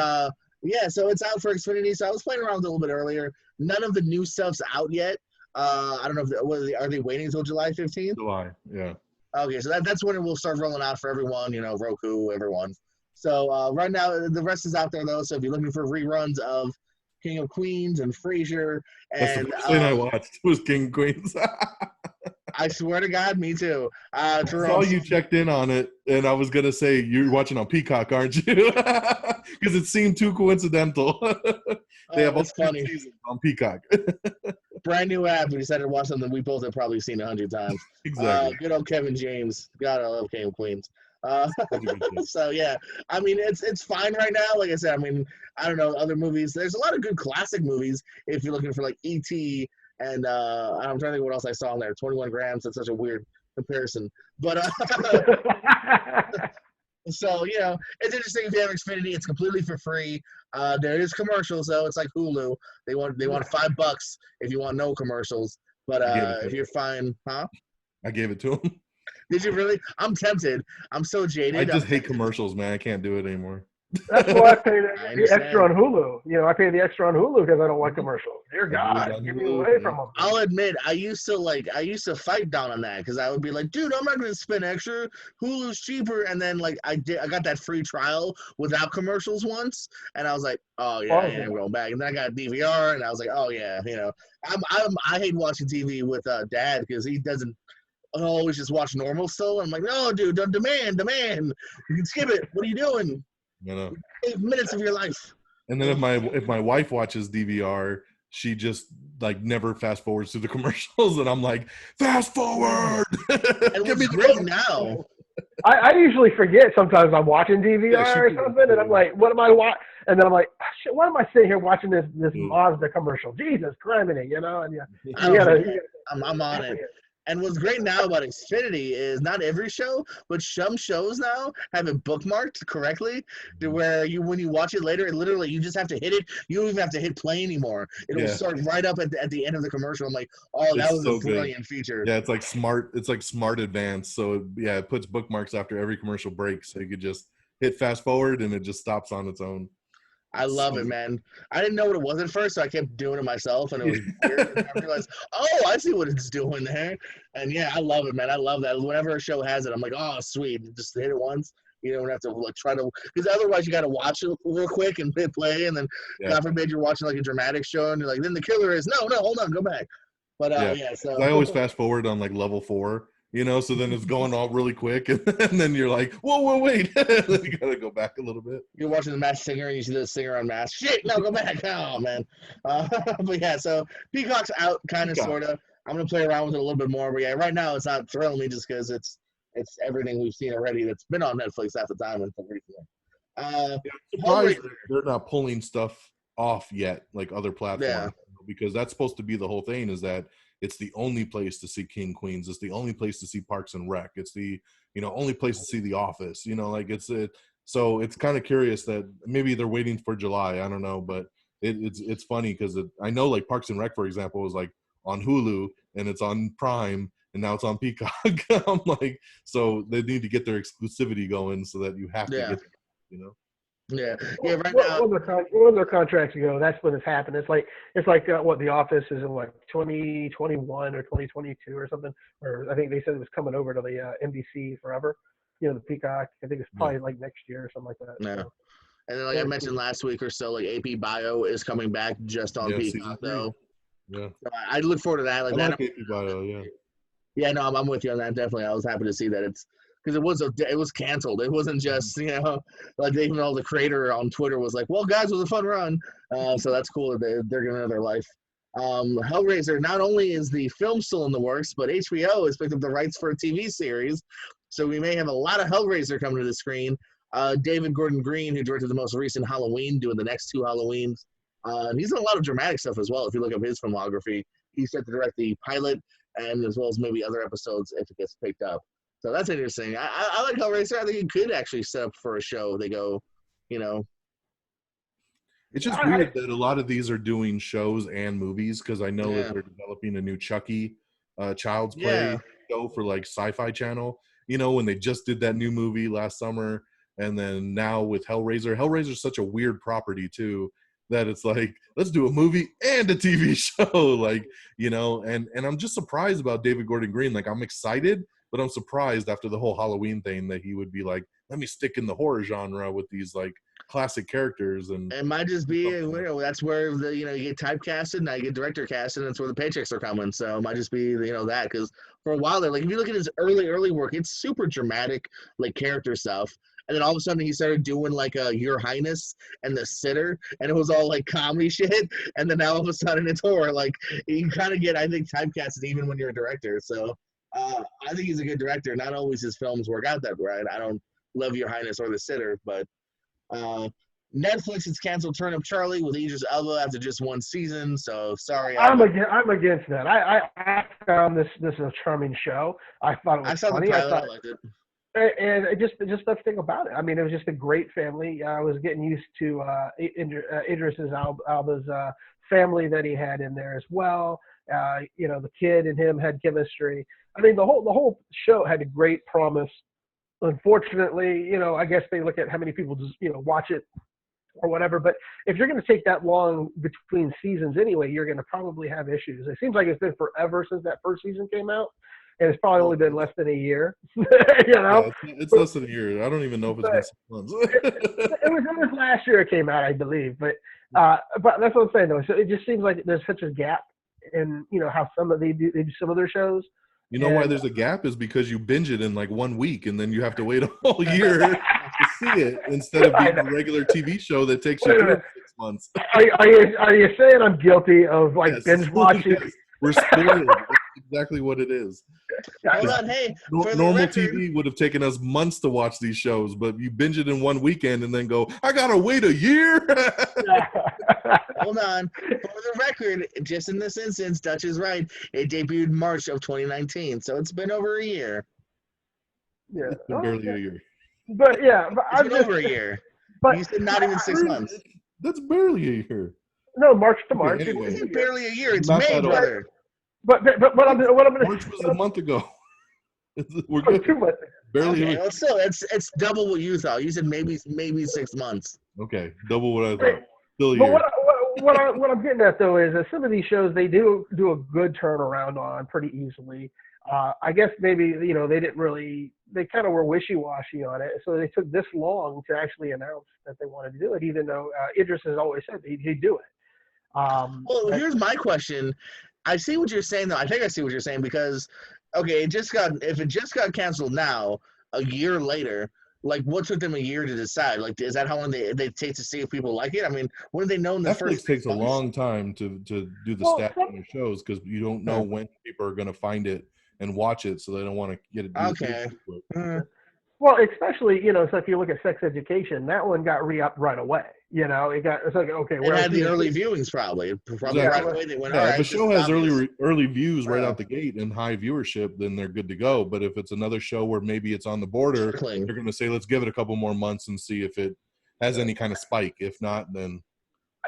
yeah, so it's out for Xfinity. So I was playing around with it a little bit earlier. None of the new stuff's out yet. I don't know if are they waiting until July 15th? July, yeah. Okay, so that's when it will start rolling out for everyone, Roku, everyone. So right now, the rest is out there, though. So if you're looking for reruns of King of Queens and Frasier, That's and the first thing I watched was King of Queens. I swear to God, me too. I saw you checked in on it, and I was going to say, you're watching on Peacock, aren't you? Because it seemed too coincidental. They have all 2 seasons on Peacock. Brand new app. We decided to watch something we both have probably seen 100 times. Exactly. Good old Kevin James. God, I love King of Queens. So yeah, I mean it's fine right now. Like I said, I mean I don't know other movies. There's a lot of good classic movies if you're looking for like E.T. and I'm trying to think what else I saw on there. 21 Grams. That's such a weird comparison, but so it's interesting if you have Xfinity. It's completely for free. There is commercials though. It's like Hulu. They want $5 if you want no commercials. But if you're fine, huh? I gave it to him. Did you really? I'm tempted. I'm so jaded. I just hate commercials, man. I can't do it anymore. That's why I pay the extra on Hulu. I pay the extra on Hulu because I don't like commercials. Dear God, get me away from them. I'll admit, I used to fight down on that because I would be like, dude, I'm not going to spend extra. Hulu's cheaper. And then I got that free trial without commercials once, and I was like, oh yeah, I'm going back. And then I got DVR, and I was like, oh yeah, I hate watching TV with Dad because he doesn't. I always just watch normal still. I'm like, no, dude, demand. You can skip it. What are you doing? 8 minutes of your life. And then if my wife watches DVR, she just never fast forwards to the commercials, and I'm like, fast forward. And what's great now I usually forget sometimes I'm watching DVR or something, and I'm like, what am I watching? And then I'm like, oh, shit, why am I sitting here watching this Mazda commercial? Jesus Christ, you know? And I don't forget. I'm on it. And what's great now about Xfinity is not every show, but some shows now have it bookmarked correctly to where when you watch it later, it literally you just have to hit it. You don't even have to hit play anymore. It'll start right up at the end of the commercial. I'm like, oh, that was so a brilliant feature. Yeah, it's like smart advance. So it puts bookmarks after every commercial break, so you could just hit fast forward and it just stops on its own. I love it, man. I didn't know what it was at first, so I kept doing it myself, and it was weird. And I realized, oh, I see what it's doing there. And yeah, I love it, man. I love that. Whenever a show has it, I'm like, oh, sweet. Just hit it once. You don't have to try to, because otherwise you got to watch it real quick and hit play, and then God forbid you're watching like a dramatic show, and you're like, then the killer is no, hold on, go back. But so I always fast forward on like level 4. So then it's going all really quick, and then you're like, whoa, wait. You got to go back a little bit. You're watching The Masked Singer, and you see the singer on Masked. Shit, no, go back. Oh, man. But yeah, so Peacock's out, kind of, sort of. I'm going to play around with it a little bit more. But yeah, right now it's not thrilling me just because it's everything we've seen already that's been on Netflix half the time until recently. They're not pulling stuff off yet, like other platforms, because that's supposed to be the whole thing, is that it's the only place to see King Queens. It's the only place to see Parks and Rec. It's the only place to see The Office. So it's kind of curious that maybe they're waiting for July. I don't know, but it's funny because I know like Parks and Rec, for example, was like on Hulu and it's on Prime and now it's on Peacock. I'm like, so they need to get their exclusivity going so that you have to get it, Yeah. Right now. When their contracts go, that's when it's happened. It's like what The Office is in 2021 or 2022 or something. Or I think they said it was coming over to the NBC forever. The Peacock. I think it's probably like next year or something like that. Yeah. So. And then, like I mentioned last week or so, like AP Bio is coming back just on Peacock, though. Yeah. So I look forward to that. Like I like AP Bio. Yeah. Yeah, no, I'm with you on that. Definitely, I was happy to see that it's. Because it was canceled. It wasn't just like even though the creator on Twitter was like, "Well, guys, it was a fun run." So that's cool that they're gonna have their life. Hellraiser. Not only is the film still in the works, but HBO has picked up the rights for a TV series, so we may have a lot of Hellraiser coming to the screen. David Gordon Green, who directed the most recent Halloween, doing the next 2 Halloweens. And he's done a lot of dramatic stuff as well. If you look up his filmography, he's set to direct the pilot and as well as maybe other episodes if it gets picked up. So that's interesting. I like Hellraiser. I think it could actually set up for a show. They go, It's just weird that a lot of these are doing shows and movies because I know that they're developing a new Chucky Child's Play show for like Sci-Fi Channel. When they just did that new movie last summer, and then now with Hellraiser. Hellraiser is such a weird property too that it's like, let's do a movie and a TV show, and I'm just surprised about David Gordon Green. Like, I'm excited, but I'm surprised after the whole Halloween thing that he would be like, let me stick in the horror genre with these like classic characters. And it might just be, that's where you get typecasted, now you get director casted, and that's where the paychecks are coming. So it might just be, that, because for a while there, like if you look at his early work, it's super dramatic, like character stuff. And then all of a sudden he started doing like Your Highness and The Sitter, and it was all like comedy shit. And then now all of a sudden it's horror. Like you kind of get, I think, typecasted even when you're a director. So I think he's a good director. Not always his films work out that way. I don't love Your Highness or The Sitter, but Netflix has canceled Turn Up Charlie with Idris Elba after just 1 season. So sorry. I'm against that. I found this a charming show. I thought it was funny. I liked it. And just the thing about it, I mean, it was just a great family. I was getting used to Idris Elba's family that he had in there as well. The kid and him had chemistry. I mean, the whole show had a great promise. Unfortunately, I guess they look at how many people just watch it or whatever. But if you're going to take that long between seasons anyway, you're going to probably have issues. It seems like it's been forever since that first season came out. And it's probably only been less than a year. It's less than a year. I don't even know if it's been 6 months. it was last year it came out, I believe. But that's what I'm saying, though. So it just seems like there's such a gap in how they do some of their shows. You know why there's a gap is because you binge it in like 1 week, and then you have to wait a whole year to see it instead of being a regular TV show that takes you 6 months. Are you saying I'm guilty of binge watching? We're spoiled. exactly what it is. Hold on, hey, for the Normal record, TV would have taken us months to watch these shows, but you binge it in one weekend and then go, I gotta wait a year. hold on. For the record, just in this instance, Dutch is right. It debuted March of 2019, so it's been over a year. Yeah. It's been barely a year. But yeah, but It's I'm been just, over a year. but You said not even 6 months. That's barely a year. no, March to Okay, March. anyway. It's barely a year. It's Not May, that old. brother. But what I'm gonna March was a month ago. We're oh, good. 2 months. Barely. Okay, well, still, it's double what you thought. You said maybe 6 months. Okay, double what I Right. thought. Still a But year. what I'm getting at though is that some of these shows they do a good turnaround on pretty easily. I guess maybe they kind of were wishy-washy on it, so they took this long to actually announce that they wanted to do it, even though Idris has always said he'd do it. Well, but- here's my question. I see what you're saying, though. I think I see what you're saying because, okay, if it just got canceled now, a year later, like, what took them a year to decide? Like, is that how long they take to see if people like it? I mean, wouldn't they know in the Netflix first takes a months? long time to do the Well, stats on the shows because you don't know when people are going to find it and watch it, so they don't want to get it. Okay. Well, especially so if you look at Sex Education, that one got re-upped right away. It's like okay, It had the early viewings probably. Exactly. Right away they went, Yeah, all if right, a this show is has obvious. early views right Yeah. out the gate and high viewership, then they're good to go. But if it's another show where maybe it's on the border, Trickling. they're going to say, let's give it a couple more months and see if it has any kind of spike. If not, then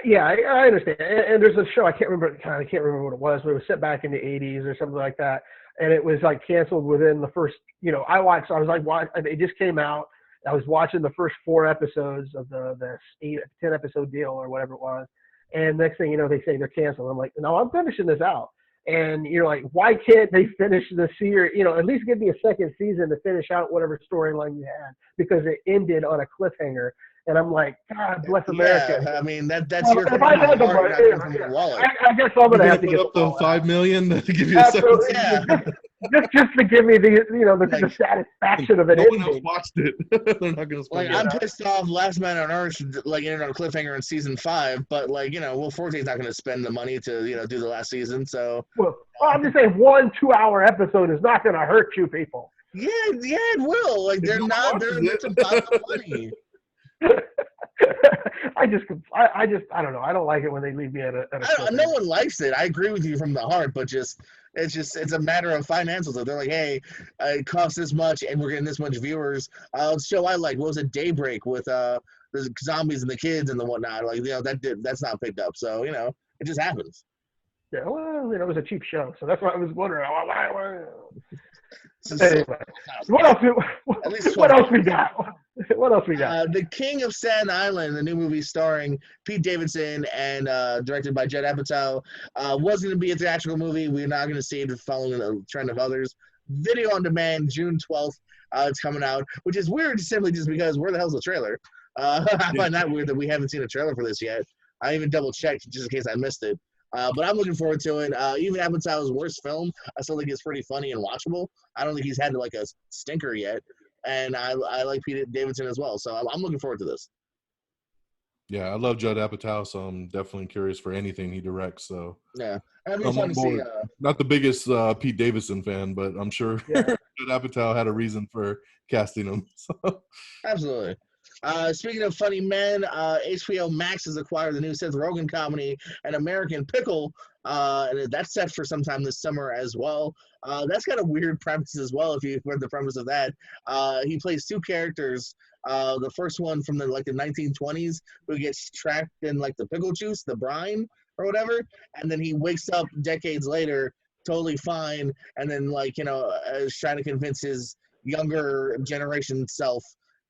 Yeah, I understand. And there's a show I can't remember what it was, but it was set back in the '80s or something like that, and it was like canceled within the first. It just came out. I was watching the first 4 episodes of the 10 episode deal or whatever it was, and next thing you know, they say they're canceled. I'm like, no, I'm finishing this out. And you're like, why can't they finish the series? At least give me a second season to finish out whatever storyline you had, because it ended on a cliffhanger. And I'm like, God bless America. Yeah, I mean that's Well, your if I had the money, not from your wallet. I guess I'm you're gonna going have to to get put up the ball out. $5 million to give you a second Absolutely. season. just to give me the Like, satisfaction of an No one else ending. watched it. They're not going to Like, spend I'm it. pissed off. Last Man on Earth, like, ended on a cliffhanger in season 5, but Will Forte's not going to spend the money to do the last season. So Well, I'm just saying, 1 2-hour episode is not gonna hurt you people. yeah, it will. Like, they're no one not. watches It's it. about the money. I don't know. I don't like it when they leave me at a No one likes it. I agree with you from the heart, but it's a matter of financials. If they're like, hey, it costs this much, and we're getting this much viewers. Show I like, what was it, Daybreak with the zombies and the kids and the whatnot. Like, that's not picked up. So it just happens. Yeah, well, it was a cheap show, so that's why I was wondering. So, Anyway, what else? At least What else we got? What else we got? The King of Staten Island, the new movie starring Pete Davidson and directed by Judd Apatow, was going to be a theatrical movie. We're not going to see it following the trend of others. Video on demand, June 12th. It's coming out, which is weird simply just because where the hell's the trailer? I find that weird that we haven't seen a trailer for this yet. I even double-checked just in case I missed it. But I'm looking forward to it. Even Apatow's worst film, I still think it's pretty funny and watchable. I don't think he's had like a stinker yet. And I like Pete Davidson as well. So I'm looking forward to this. Yeah, I love Judd Apatow, so I'm definitely curious for anything he directs. So Yeah. It'll be I'm fun on to see. board. Not the biggest Pete Davidson fan, but I'm sure Yeah. Judd Apatow had a reason for casting him. So. Absolutely. Speaking of funny men, HBO Max has acquired the new Seth Rogen comedy, An American Pickle, and that's set for sometime this summer as well. That's got a weird premise as well, if you've read the premise of that. He plays 2 characters. The first one from the 1920s, who gets trapped in the pickle juice, the brine or whatever, and then he wakes up decades later totally fine, and then is trying to convince his younger generation self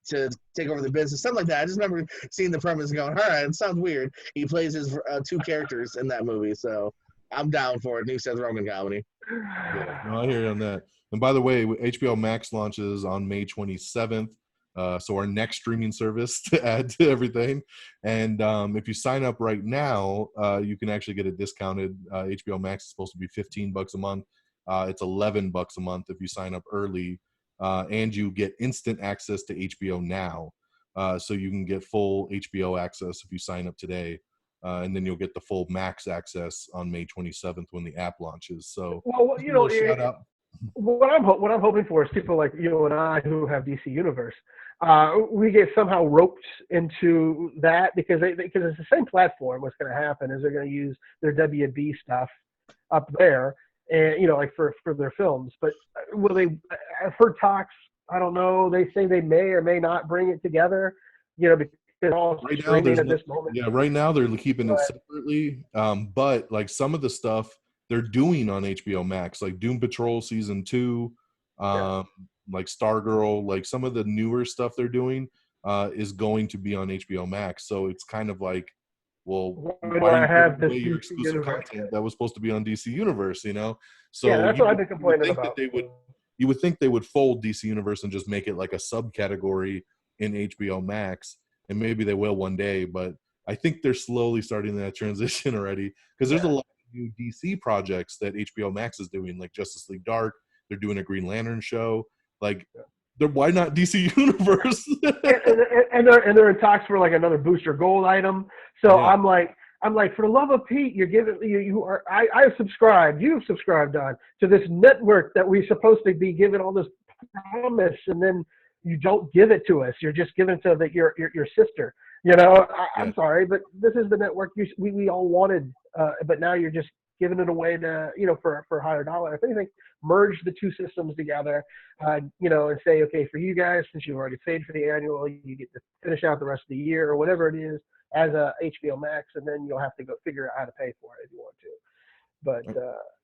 to take over the business, something like that. I just remember seeing the premise and going, all right, it sounds weird. He plays his 2 characters in that movie, so I'm down for it. New Seth Rogen comedy. Yeah, no, I hear you on that. And by the way, HBO Max launches on May 27th. So our next streaming service to add to everything. And if you sign up right now, you can actually get it discounted. HBO Max is supposed to be $15 a month. It's $11 a month if you sign up early. And you get instant access to HBO Now. So you can get full HBO access if you sign up today. and then you'll get the full Max access on May 27th when the app launches. So, Well, just a little shout out. what I'm hoping for is people like you and I who have DC Universe. We get somehow roped into that because it's the same platform. What's going to happen is they're going to use their WB stuff up there, and like for their films. But will they? I've heard talks. I don't know. They say they may or may not bring it together. Because it's all streaming at this moment. Yeah, right now they're keeping it separately. But like some of the stuff they're doing on HBO Max, like Doom Patrol season 2, like Stargirl, like some of the newer stuff they're doing is going to be on HBO Max. So it's kind of like, well, why do I have this your exclusive content that was supposed to be on DC Universe? So yeah, that's what I've been complaining about. You would think they would fold DC Universe and just make it like a subcategory in HBO Max, and maybe they will one day. But I think they're slowly starting that transition already because there's a lot of new DC projects that HBO Max is doing, like Justice League Dark. They're doing a Green Lantern show. Like, why not DC Universe? and they're in talks for like another Booster Gold item. So I'm like, for the love of Pete, you're giving I've subscribed. You've subscribed on to this network that we're supposed to be given all this promise, and then you don't give it to us. You're just giving it to your sister. I'm sorry, but this is the network we all wanted. But now you're just giving it away to for a higher dollar. If anything, merge the two systems together, and say, okay, for you guys, since you've already paid for the annual, you get to finish out the rest of the year or whatever it is as a HBO Max, and then you'll have to go figure out how to pay for it if you want to. But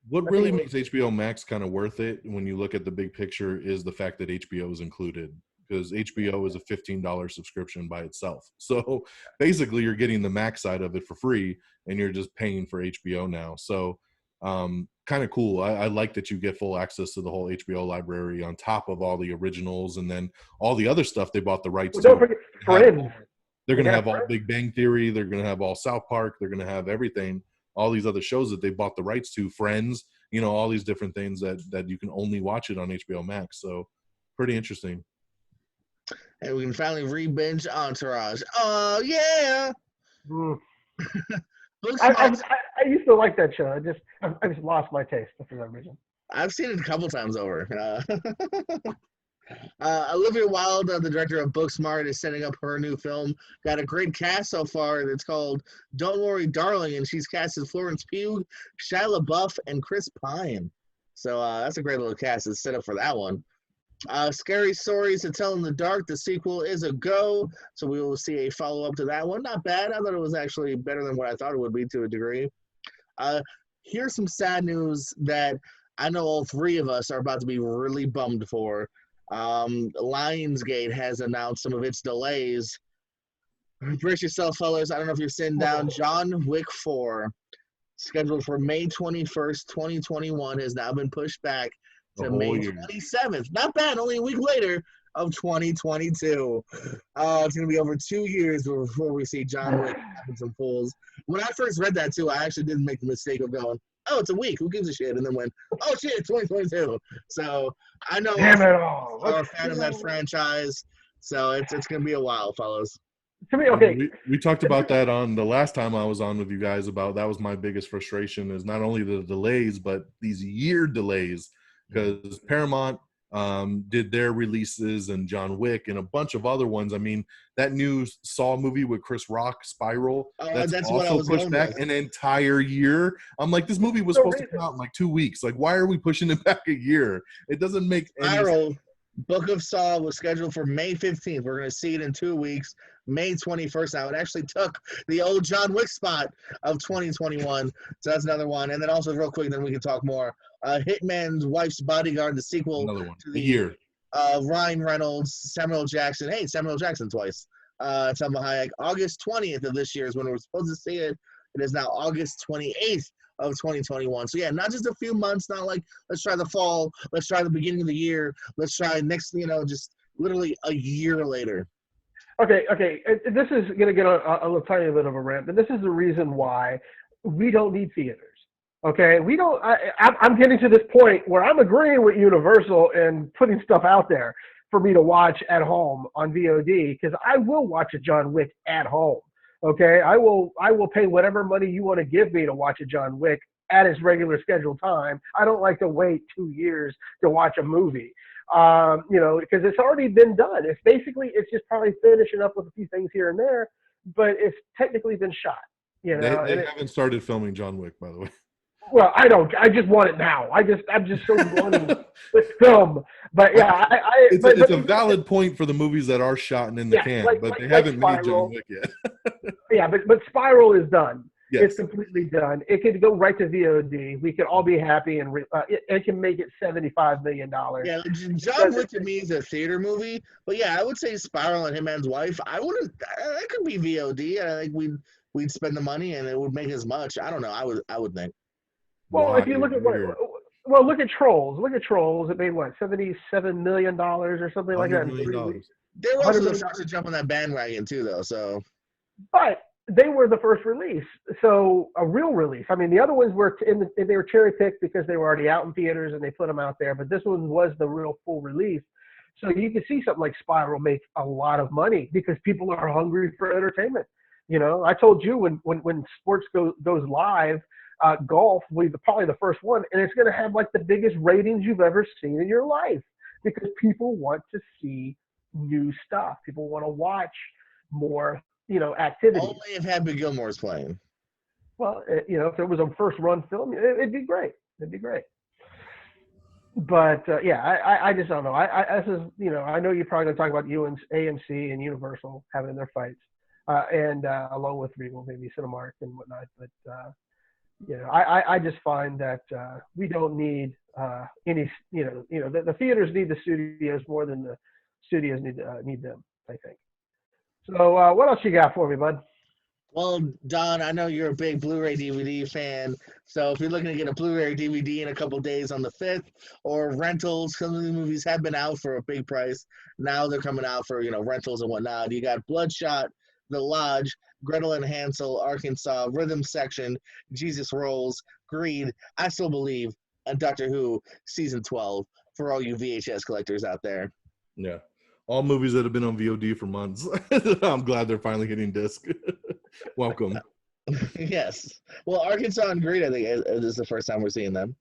what really makes HBO Max kind of worth it when you look at the big picture is the fact that HBO is included, because HBO is a $15 subscription by itself. So basically you're getting the Max side of it for free and you're just paying for HBO now. So kind of cool. I like that you get full access to the whole HBO library on top of all the originals and then all the other stuff they bought the rights to. Don't forget Friends. They're going to have all Big Bang Theory. They're going to have all South Park. They're going to have everything, all these other shows that they bought the rights to, Friends, all these different things that you can only watch it on HBO Max. So pretty interesting. And we can finally re-binge Entourage. Oh, yeah. I used to like that show. I just lost my taste for that reason. I've seen it a couple times over. Olivia Wilde, the director of Booksmart, is setting up her new film. Got a great cast so far. It's called Don't Worry, Darling, and she's casted Florence Pugh, Shia LaBeouf, and Chris Pine. So that's a great little cast to set up for that one. Scary Stories to Tell in the Dark, the sequel is a go, so we will see a follow-up to that one. Not bad. I thought it was actually better than what I thought it would be to a degree. Here's some sad news that I know all three of us are about to be really bummed for. Lionsgate has announced some of its delays. Brace yourself, fellas. I don't know if you're sitting down. John Wick 4, scheduled for May 21st, 2021, has now been pushed back to May 27th. Not bad, only a week later of 2022. It's going to be over 2 years before we see John Wick having some fools. When I first read that, too, I actually didn't make the mistake of going, oh, it's a week. Who gives a shit? And then went, oh, shit, it's 2022. So I know I'm a fan of that franchise. So it's going to be a while, fellas. To me, okay. We talked about that on the last time I was on with you guys about that was my biggest frustration is not only the delays, but these year delays. Because Paramount did their releases and John Wick and a bunch of other ones. I mean, that new Saw movie with Chris Rock, Spiral, that's also pushed back an entire year. I'm like, this movie was supposed to come out in like 2 weeks. Like, why are we pushing it back a year? It doesn't make any sense. Book of Saw was scheduled for May 15th. We're going to see it in 2 weeks, May 21st. Now, it actually took the old John Wick spot of 2021. So that's another one. And then also, real quick, then we can talk more. Hitman's Wife's Bodyguard, the sequel to the year. Ryan Reynolds, Samuel Jackson. Hey, Samuel Jackson twice. Salma Hayek. August 20th of this year is when we're supposed to see it. It is now August 28th of 2021. So, yeah, not just a few months, not like let's try the fall, let's try the beginning of the year, let's try next, just literally a year later. Okay. This is going to get a little tiny bit of a rant, but this is the reason why we don't need theaters. Okay, we don't. I'm getting to this point where I'm agreeing with Universal and putting stuff out there for me to watch at home on VOD because I will watch a John Wick at home. Okay, I will pay whatever money you want to give me to watch a John Wick at its regular scheduled time. I don't like to wait 2 years to watch a movie. Because it's already been done. It's just probably finishing up with a few things here and there, but it's technically been shot. They haven't started filming John Wick, by the way. Well, I don't. I just want it now. I'm just so wanting this film. But yeah, it's a valid point for the movies that are shot and in the can, but they haven't made John Wick yet. Yeah, but Spiral is done. Yes. It's completely done. It could go right to VOD. We could all be happy, and it can make it $75 million. Yeah, John Wick to me is a theater movie, but yeah, I would say Spiral and Him and His Wife. I wouldn't. That could be VOD, and I think we'd spend the money, and it would make as much. I don't know. I would think. Well, if you look at look at Trolls. Look at Trolls. It made what, $77 million or something like that. They were also the first to jump on that bandwagon too, though. So, but they were the first release, so a real release. I mean, the other ones were they were cherry picked because they were already out in theaters and they put them out there. But this one was the real full release. So you could see something like Spiral make a lot of money because people are hungry for entertainment. I told you when sports goes live. Golf will be probably the first one, and it's going to have like the biggest ratings you've ever seen in your life because people want to see new stuff. People want to watch more, activities. Only if Happy Gilmore's playing. Well, if it was a first run film, it'd be great. It'd be great. But I just don't know. I know you're probably going to talk about AMC and Universal having their fights, and along with Regal, maybe Cinemark and whatnot, but. I just find that we don't need any. The theaters need the studios more than the studios need them. I think. So, what else you got for me, bud? Well, Don, I know you're a big Blu-ray DVD fan. So, if you're looking to get a Blu-ray DVD in a couple days on the 5th, or rentals, some of the movies have been out for a big price. Now they're coming out for rentals and whatnot. You got Bloodshot, The Lodge, Gretel and Hansel, Arkansas, Rhythm Section, Jesus Rolls, Greed, I Still Believe, and Doctor Who Season 12 for all you VHS collectors out there. Yeah. All movies that have been on VOD for months. I'm glad they're finally hitting disc. Welcome. Yes. Well, Arkansas and Greed, I think, is the first time we're seeing them.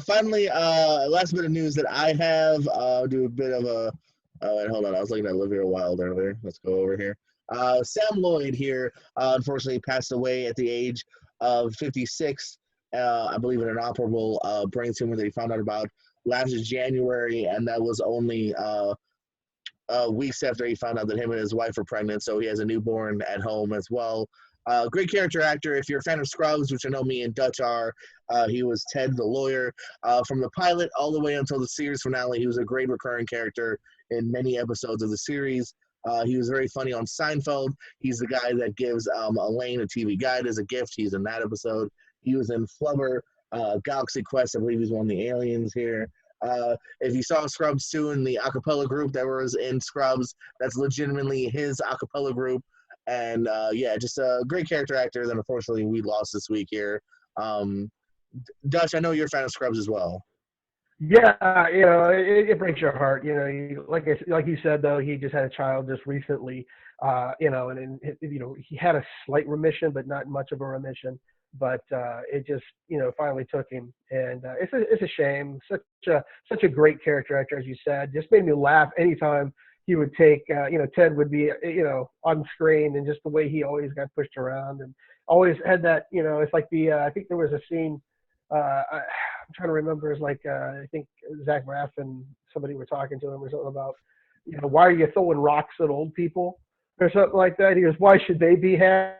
Finally, last bit of news that I have, do a bit of a wait, hold on. I was looking at Olivia Wilde earlier. Let's go over here. Sam Lloyd here, unfortunately, passed away at the age of 56. I believe in an operable brain tumor that he found out about last January, and that was only weeks after he found out that him and his wife were pregnant. So he has a newborn at home as well. Great character actor. If you're a fan of Scrubs, which I know me and Dutch are, he was Ted the lawyer. From the pilot all the way until the series finale, he was a great recurring character in many episodes of the series. He was very funny on Seinfeld. He's the guy that gives Elaine a TV guide as a gift. He's in that episode. He was in Flubber, Galaxy Quest. I believe he's one of the aliens here. If you saw Scrubs 2 in the acapella group that was in Scrubs, that's legitimately his acapella group. And just a great character actor that unfortunately we lost this week here. Dutch, I know you're a fan of Scrubs as well. Yeah, it breaks your heart. Like you said, though, he just had a child just recently. And he had a slight remission, but not much of a remission. But it just finally took him, and it's a shame. Such a great character actor, as you said. Just made me laugh anytime he would take, Ted would be, on screen, and just the way he always got pushed around and always had that, it's like I think there was a scene, I'm trying to remember, it's like, I think Zach Braff and somebody were talking to him or something about, why are you throwing rocks at old people or something like that. He goes, why should they be happy?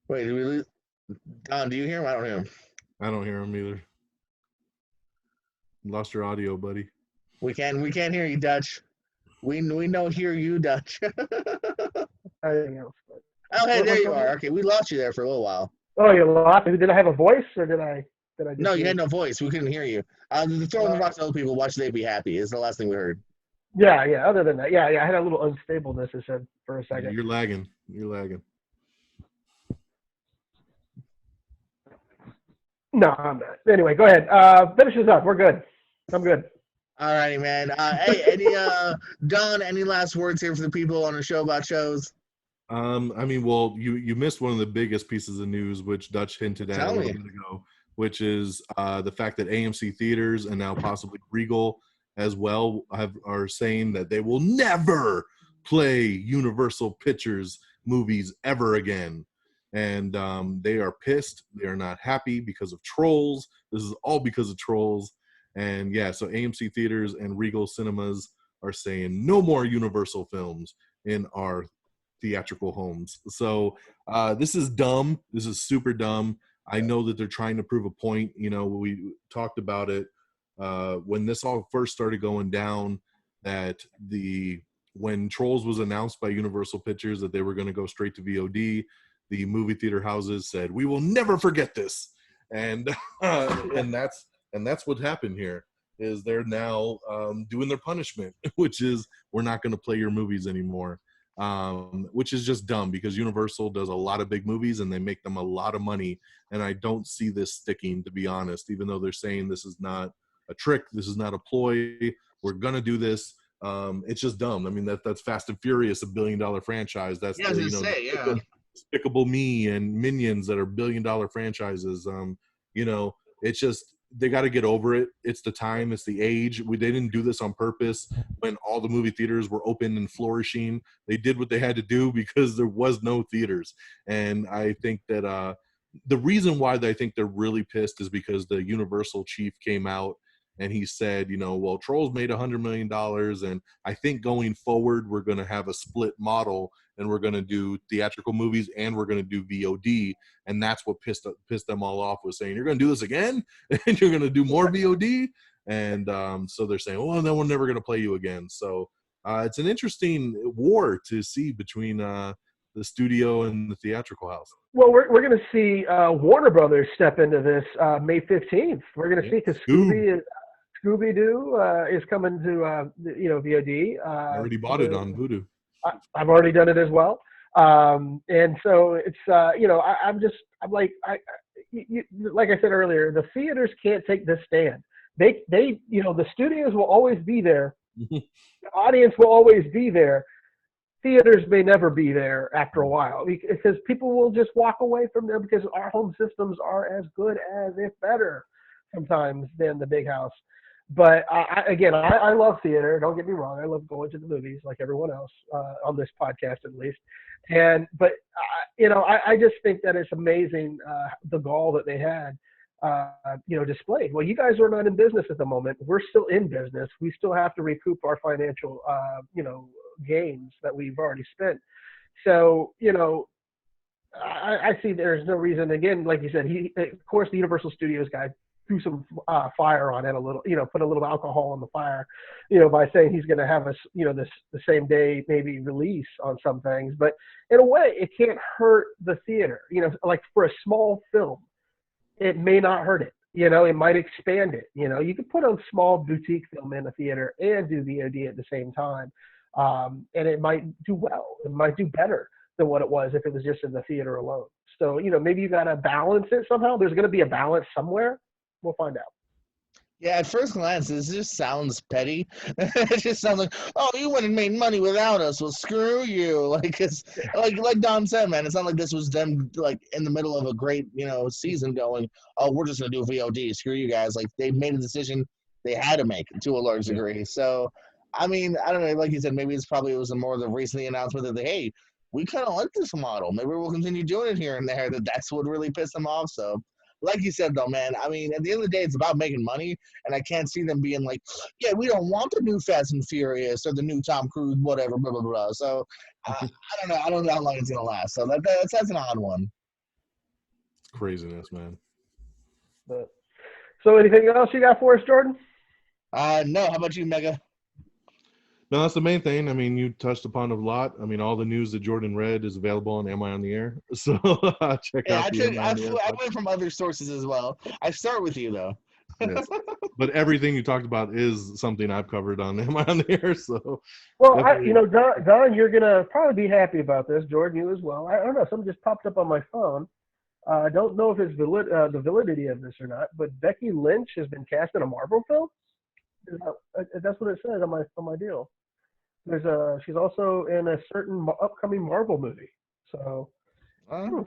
Wait, did we lose? Don, do you hear him? I don't hear him. I don't hear him either. Lost your audio, buddy. We can't hear you, Dutch. We hear you, Dutch. Oh, hey, there you are. Okay, we lost you there for a little while. Oh, you lost me. Did I have a voice, or did I? No, you had no voice. We couldn't hear you. Throwing the rocks at other people. Why should they be happy? Is the last thing we heard. Yeah. Other than that, I had a little unstableness. I said for a second. You're lagging. No, I'm not. Anyway, go ahead. Finish this up. We're good. I'm good. All righty, man. Hey, Don, any last words here for the people on a show about shows? I mean, well, you missed one of the biggest pieces of news, which Dutch hinted at a Tell little me. bit ago, which is the fact that AMC theaters and now possibly Regal as well are saying that they will never play Universal Pictures movies ever again, and they are pissed. They are not happy because of trolls. This is all because of trolls, and yeah, so AMC theaters and Regal cinemas are saying no more Universal films in our theatrical homes. So this is dumb. This is super dumb. I know that they're trying to prove a point. You know, we talked about it when this all first started going down, that when Trolls was announced by Universal Pictures that they were going to go straight to VOD, the movie theater houses said, "We will never forget this," and and that's what happened here. Is they're now doing their punishment, which is we're not going to play your movies anymore. Which is just dumb because Universal does a lot of big movies and they make them a lot of money. And I don't see this sticking, to be honest, even though they're saying this is not a trick, this is not a ploy, we're going to do this. It's just dumb. I mean, that's Fast and Furious, $1 billion franchise. That's Yeah, I was gonna say, yeah. Despicable Me and Minions that are $1 billion franchises. It's just, they got to get over it. It's the time, it's the age. They didn't do this on purpose when all the movie theaters were open and flourishing. They did what they had to do because there was no theaters. And I think that the reason why I think they're really pissed is because the Universal chief came out and he said, well, Trolls made $100 million. And I think going forward, we're going to have a split model and we're going to do theatrical movies and we're going to do VOD. And that's what pissed them all off, was saying, you're going to do this again and you're going to do more VOD. And so they're saying, well, then we're never going to play you again. So it's an interesting war to see between the studio and the theatrical house. Well, we're going to see Warner Brothers step into this May 15th. We're going to see, because Scooby-Doo is coming to VOD. I already bought it on Vudu. I've already done it as well. And so it's like I said earlier, the theaters can't take this stand. They the studios will always be there. The audience will always be there. Theaters may never be there after a while because people will just walk away from them, because our home systems are as good as, if better, sometimes, than the big house. But I love theater. Don't get me wrong. I love going to the movies like everyone else on this podcast, at least. But I just think that it's amazing the gall that they had, displayed. Well, you guys are not in business at the moment. We're still in business. We still have to recoup our financial, gains that we've already spent. So, I see there's no reason. Again, like you said, of course, the Universal Studios guy threw some fire on it a little, put a little alcohol on the fire, by saying he's going to have us, the same day maybe release on some things. But in a way, it can't hurt the theater. Like for a small film, it may not hurt it. It might expand it. You could put a small boutique film in a theater and do VOD at the same time, and it might do well. It might do better than what it was if it was just in the theater alone. So, maybe you got to balance it somehow. There's going to be a balance somewhere. We'll find out. Yeah, at first glance, this just sounds petty. It just sounds like, oh, you went and made money without us. Well, screw you. Like Don said, man, it's not like this was them like in the middle of a great, season going, oh, we're just gonna do VOD. Screw you guys. Like they made a decision they had to make to a large degree. So, I mean, I don't know. Like you said, maybe it was more of the recent announcement that hey, we kind of like this model. Maybe we'll continue doing it here and there. That's what really pissed them off. So. Like you said, though, man, I mean, at the end of the day, it's about making money, and I can't see them being like, yeah, we don't want the new Fast and Furious or the new Tom Cruise, whatever, blah, blah, blah. So, I don't know. I don't know how long it's going to last. So, that's an odd one. It's craziness, man. So, anything else you got for us, Jordan? No. How about you, Mega? No, that's the main thing. I mean, you touched upon a lot. I mean, all the news that Jordan read is available on Am I on the Air? So check out I went from other sources as well. I start with you, though. Yes. But everything you talked about is something I've covered on Am I on the Air? So, well, Don, you're going to probably be happy about this. Jordan, you as well. I don't know. Something just popped up on my phone. I don't know if it's the validity of this or not, but Becky Lynch has been cast in a Marvel film. That's what it says on my deal. She's also in a certain upcoming Marvel movie. So, Well, hmm,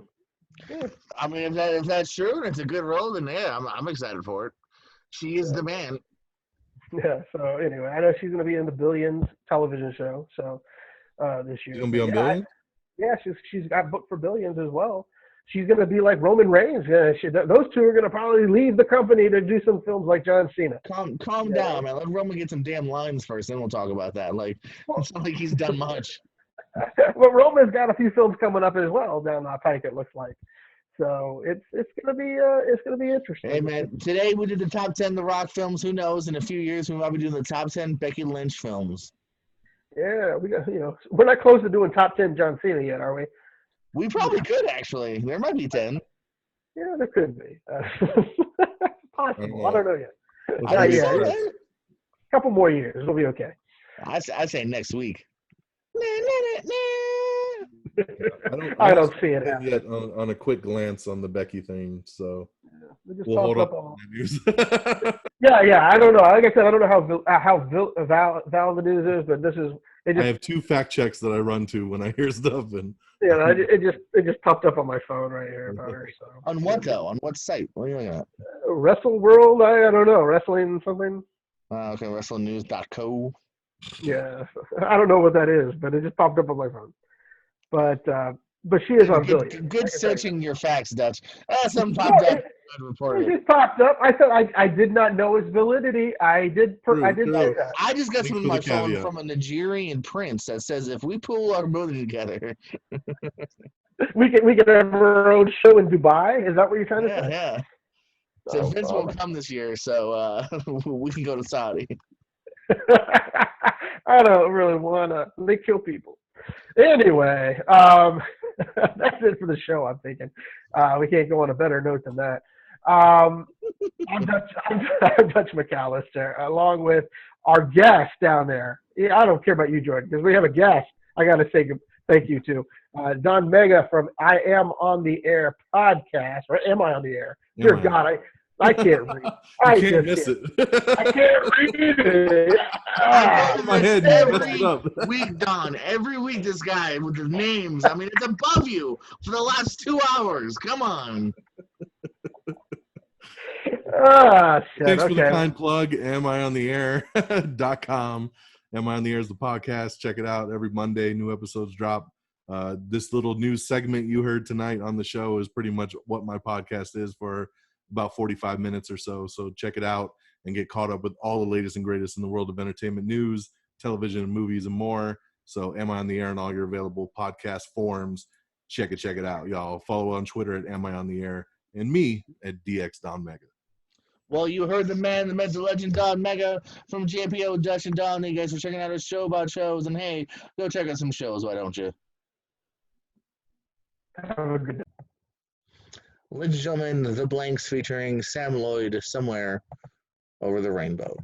yeah, I mean, if that's true and it's a good role, then yeah, I'm excited for it. She is yeah, the man. yeah. So anyway, I know she's going to be in the Billions television show. So this You year, gonna be but on yeah, Billion? yeah, she's got booked for Billions as well. She's going to be like Roman Reigns. Yeah, those two are going to probably leave the company to do some films like John Cena. Calm Yeah. down, man. Let Roman get some damn lines first, then we'll talk about that. Like, Well, it's not like he's done much. well, Roman's got a few films coming up as well down the pike. It looks like. So it's gonna be Hey, interesting. man. Today we did the top 10 The Rock films. Who knows? In a few years, we might be doing the top 10 Becky Lynch films. Yeah, we got we're not close to doing top 10 John Cena yet, are we? We probably could, actually. There might be 10. Yeah, there could be. I don't Possible. I know. don't know yet. Let's I Not think release yet. so, Yeah. that. man. A couple more years, it'll be okay. I say next week. I haven't don't see seen it anything happening. yet on a quick glance on the Becky thing, so It just we'll popped hold up up on. on that news. Yeah, yeah. I don't know. Like I said, I don't know how valid the news is, but this is it. I Just have 2 fact checks that I run to when I hear stuff, and it just popped up on my phone right here about her. So On what, though? On what site? What are you looking at? Wrestle World. I don't know. Wrestling something. Okay, WrestlingNews.co. Yeah, I don't know what that is, but it just popped up on my phone. But she is on Billions. Good I can tell you searching your facts, Dutch. Something that. popped No, up. I reported it it. just popped up. I thought I did not know its validity. I true, did say true. that. I just got Thanks something for on the my phone caveat. from a Nigerian prince that says if we pull our money together, We can have our own show in Dubai. Is that what you're trying to yeah, say? yeah. So Oh, Vince well, won't come this year, so we can go to Saudi. I don't really wanna. They kill people. Anyway, that's it for the show. I'm thinking we can't go on a better note than that. Um, I'm Dutch McAllister, along with our guest down there. Yeah, I don't care about you, Jordan, because we have a guest. I got to say thank you to Don Mega from I Am on the Air podcast. Or am I on the air? Dear Am I? God, I can't read. You I can't just miss can't. it. I can't read it. I Ah, do My this head messed it every up. week, Don. Every week, this guy with the names. I mean, it's above you for the last 2 hours. Come on. shit. Thanks for the Okay. kind plug. Am I on the air.com. Am I on the air is the podcast. Check it out every Monday. New episodes drop. This little news segment you heard tonight on the show is pretty much what my podcast is for about 45 minutes or so. So check it out and get caught up with all the latest and greatest in the world of entertainment news, television, movies, and more. So Am I on the Air and all your available podcast forms. Check it out, y'all. Follow on Twitter at Am I on the Air and me at DX Don Mega. Well, you heard the man, the myth, the legend, Don Mega from JPO, Dutch, and Don. You guys for checking out his show about shows. And hey, go check out some shows, why don't you? Have a good day. Ladies and gentlemen, The Blanks featuring Sam Lloyd, Somewhere Over the Rainbow.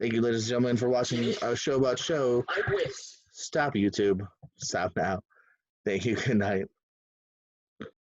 Thank you, ladies and gentlemen, for watching our show about show. Stop YouTube. Stop now. Thank you. Good night.